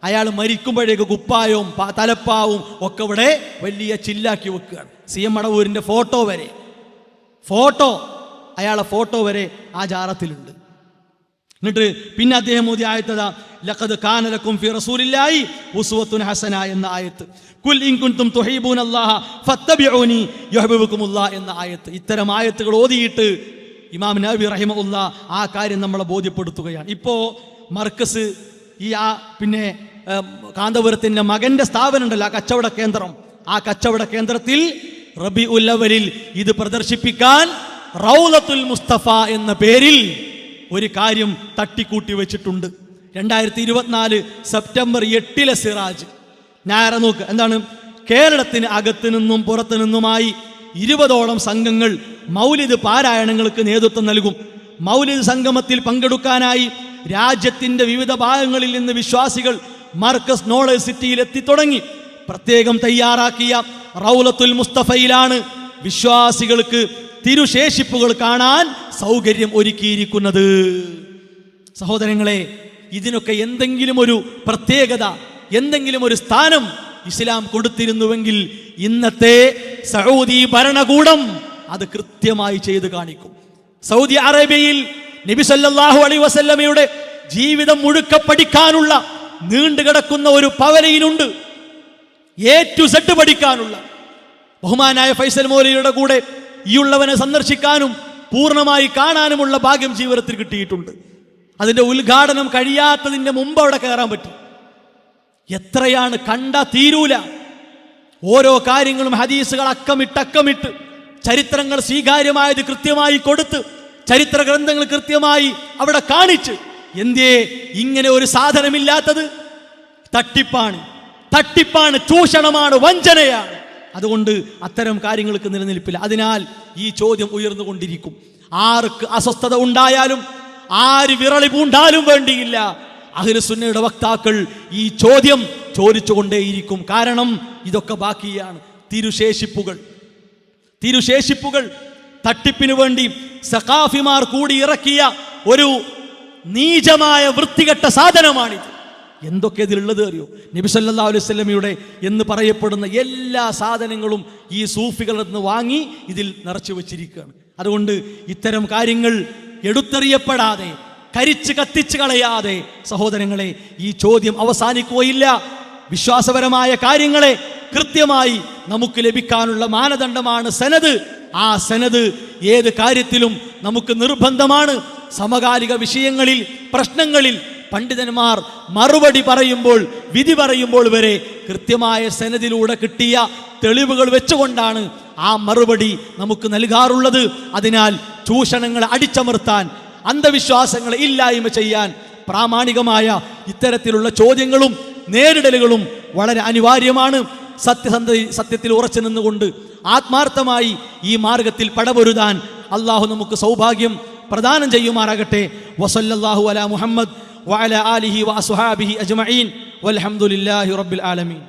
[SPEAKER 2] അയാൾ മരിക്കുമ്പോഴേക്ക് കുപ്പായവും തലപ്പാവും ഒക്കെ ഇവിടെ വലിയ ചില്ലാക്കി വെക്കുകയാണ്. CM മടവൂരിൻ്റെ ഫോട്ടോ വരെ, അയാളെ ഫോട്ടോ വരെ ആ ജാറത്തിലുണ്ട്. എന്നിട്ട് പിന്നെ അദ്ദേഹം മോദി ആയത്തതാ ലഖദ് കാന ലക്കും ഫി റസൂലില്ലാഹി ഉസ്വത്തുൻ ഹസന എന്ന ആയത്ത്. കുൽ ഇൻ കുൻതും തുഹിബൂനല്ലാഹ ഫത്തബിഊനി യുഹിബ്ബുകുമുല്ലാഹ് എന്ന ആയത്ത്. ഇത്തരം ആയത്തുകൾ ഓതിയിട്ട് ഇമാം നവവി റഹിമഹുല്ലാഹ് ആ കാര്യം നമ്മളെ ബോധ്യപ്പെടുത്തുകയാണ്. ഇപ്പോൾ മർക്കസ്, ഈ പിന്നെ കാന്തപുരത്തിൻ്റെ മകൻ്റെ സ്ഥാപനം ഉണ്ടല്ലോ, ആ കച്ചവട കേന്ദ്രം, ആ കച്ചവട കേന്ദ്രത്തിൽ റബീഉൽ അവ്വലിൽ ഇത് പ്രദർശിപ്പിക്കാൻ റൗളത്തുൽ മുസ്തഫ എന്ന പേരിൽ ഒരു കാര്യം തട്ടിക്കൂട്ടി വെച്ചിട്ടുണ്ട്. 2024 സെപ്റ്റംബർ 8 സിറാജ് ഞായറ നോക്ക് എന്താണ്, കേരളത്തിന് അകത്തു നിന്നും പുറത്തു നിന്നുമായി 20ഓളം സംഘങ്ങൾ മൗലിദ് പാരായണങ്ങൾക്ക് നേതൃത്വം നൽകും. മൗലിദ് സംഗമത്തിൽ പങ്കെടുക്കാനായി രാജ്യത്തിൻ്റെ വിവിധ ഭാഗങ്ങളിൽ നിന്ന് വിശ്വാസികൾ മർക്കസ് നോളജ് സിറ്റിയിൽ എത്തിത്തുടങ്ങി. പ്രത്യേകം തയ്യാറാക്കിയ റൗളത്തുൽ മുസ്തഫയിലാണ് വിശ്വാസികൾക്ക് തിരുശേഷിപ്പുകൾ കാണാൻ സൗകര്യം ഒരുക്കിയിരിക്കുന്നത്. സഹോദരങ്ങളെ, ഇതിനൊക്കെ എന്തെങ്കിലും ഒരു പ്രത്യേകത, എന്തെങ്കിലും ഒരു സ്ഥാനം ഇസ്ലാം കൊടുത്തിരുന്നുവെങ്കിൽ ഇന്നത്തെ സൗദി ഭരണകൂടം അത് കൃത്യമായി ചെയ്ത് കാണിക്കും. സൗദി അറേബ്യയിൽ നബി സല്ലല്ലാഹു അലൈഹി വസല്ലമയുടെ ജീവിതം മുഴുക്ക പഠിക്കാനുള്ള നീണ്ടുകിടക്കുന്ന ഒരു പവലയിലുണ്ട്, A to Z പഠിക്കാനുള്ള. ബഹുമാനായ ഫൈസൽ മൗലവിയുടെ കൂടെ ഈ ഉള്ളവനെ സന്ദർശിക്കാനും പൂർണ്ണമായി കാണാനുമുള്ള ഭാഗ്യം ജീവിതത്തിൽ കിട്ടിയിട്ടുണ്ട്. അതിൻ്റെ ഉദ്ഘാടനം കഴിയാത്തതിൻ്റെ മുമ്പ് അവിടെ കയറാൻ പറ്റും. എത്രയാണ് കണ്ട തീരൂല. ഓരോ കാര്യങ്ങളും ഹദീസുകൾ അക്കമിട്ട് ചരിത്രങ്ങൾ സ്വീകാര്യമായത് കൃത്യമായി കൊടുത്ത് ചരിത്ര ഗ്രന്ഥങ്ങൾ കൃത്യമായി അവിടെ കാണിച്ച് എന്തേ ഇങ്ങനെ ഒരു സാധനമില്ലാത്തത്? തട്ടിപ്പാണ്, ചൂഷണമാണ്, വഞ്ചനയാണ്. അതുകൊണ്ട് അത്തരം കാര്യങ്ങൾക്ക് നിലനിൽപ്പില്ല. അതിനാൽ ഈ ചോദ്യം ഉയർന്നുകൊണ്ടിരിക്കും. ആർക്ക് അസ്വസ്ഥത ഉണ്ടായാലും ആര് വിറളി പൂണ്ടാലും വേണ്ടിയില്ല, അഹ്ലുസുന്നയുടെ വക്താക്കൾ ഈ ചോദ്യം ചോദിച്ചുകൊണ്ടേയിരിക്കും. കാരണം ഇതൊക്കെ ബാക്കിയാണ്. തിരുശേഷിപ്പുകൾ തട്ടിപ്പിനു വേണ്ടി സഖാഫിമാർ കൂടി ഇറക്കിയ ഒരു നീചമായ വൃത്തികെട്ട സാധനമാണിത്. എന്തൊക്കെ ഇതിലുള്ളത് അറിയോ? നബി സല്ലല്ലാഹു അലൈഹി വസല്ലമയുടെ എന്ന് പറയപ്പെടുന്ന എല്ലാ സാധനങ്ങളും ഈ സൂഫികളിൽ നിന്ന് വാങ്ങി ഇതിൽ നിറച്ചു വച്ചിരിക്കുകയാണ്. അതുകൊണ്ട് ഇത്തരം കാര്യങ്ങൾ എടുത്തെറിയപ്പെടാതെ, കരിച്ച് കത്തിച്ച് കളയാതെ സഹോദരങ്ങളെ ഈ ചോദ്യം അവസാനിക്കുകയില്ല. വിശ്വാസപരമായ കാര്യങ്ങളെ കൃത്യമായി നമുക്ക് ലഭിക്കാനുള്ള മാനദണ്ഡമാണ് സനദ്. ആ സനദ് ഏത് കാര്യത്തിലും നമുക്ക് നിർബന്ധമാണ്. സമകാലിക വിഷയങ്ങളിൽ, പ്രശ്നങ്ങളിൽ പണ്ഡിതന്മാർ മറുപടി പറയുമ്പോൾ, വിധി പറയുമ്പോൾ വരെ കൃത്യമായ സനദിലൂടെ കിട്ടിയ തെളിവുകൾ വെച്ചുകൊണ്ടാണ് ആ മറുപടി നമുക്ക് നൽകാറുള്ളത്. അതിനാൽ ചൂഷണങ്ങളെ അടിച്ചമർത്താൻ, അന്ധവിശ്വാസങ്ങളെ ഇല്ലായ്മ ചെയ്യാൻ പ്രാമാണികമായ ഇത്തരത്തിലുള്ള ചോദ്യങ്ങളും നേരിടലുകളും വളരെ അനിവാര്യമാണ്. സത്യത്തിൽ ഉറച്ചു നിന്നുകൊണ്ട് ആത്മാർത്ഥമായി ഈ മാർഗത്തിൽ പടപൊരുതാൻ അള്ളാഹു നമുക്ക് സൗഭാഗ്യം പ്രദാനം ചെയ്യുമാറാകട്ടെ. വസല്ലല്ലാഹു അലാ മുഹമ്മദ് വഅലാ ആലിഹി വഅസ്ഹാബിഹി അജ്മഈൻ വൽഹംദുലില്ലാഹി റബ്ബിൽ ആലമീൻ.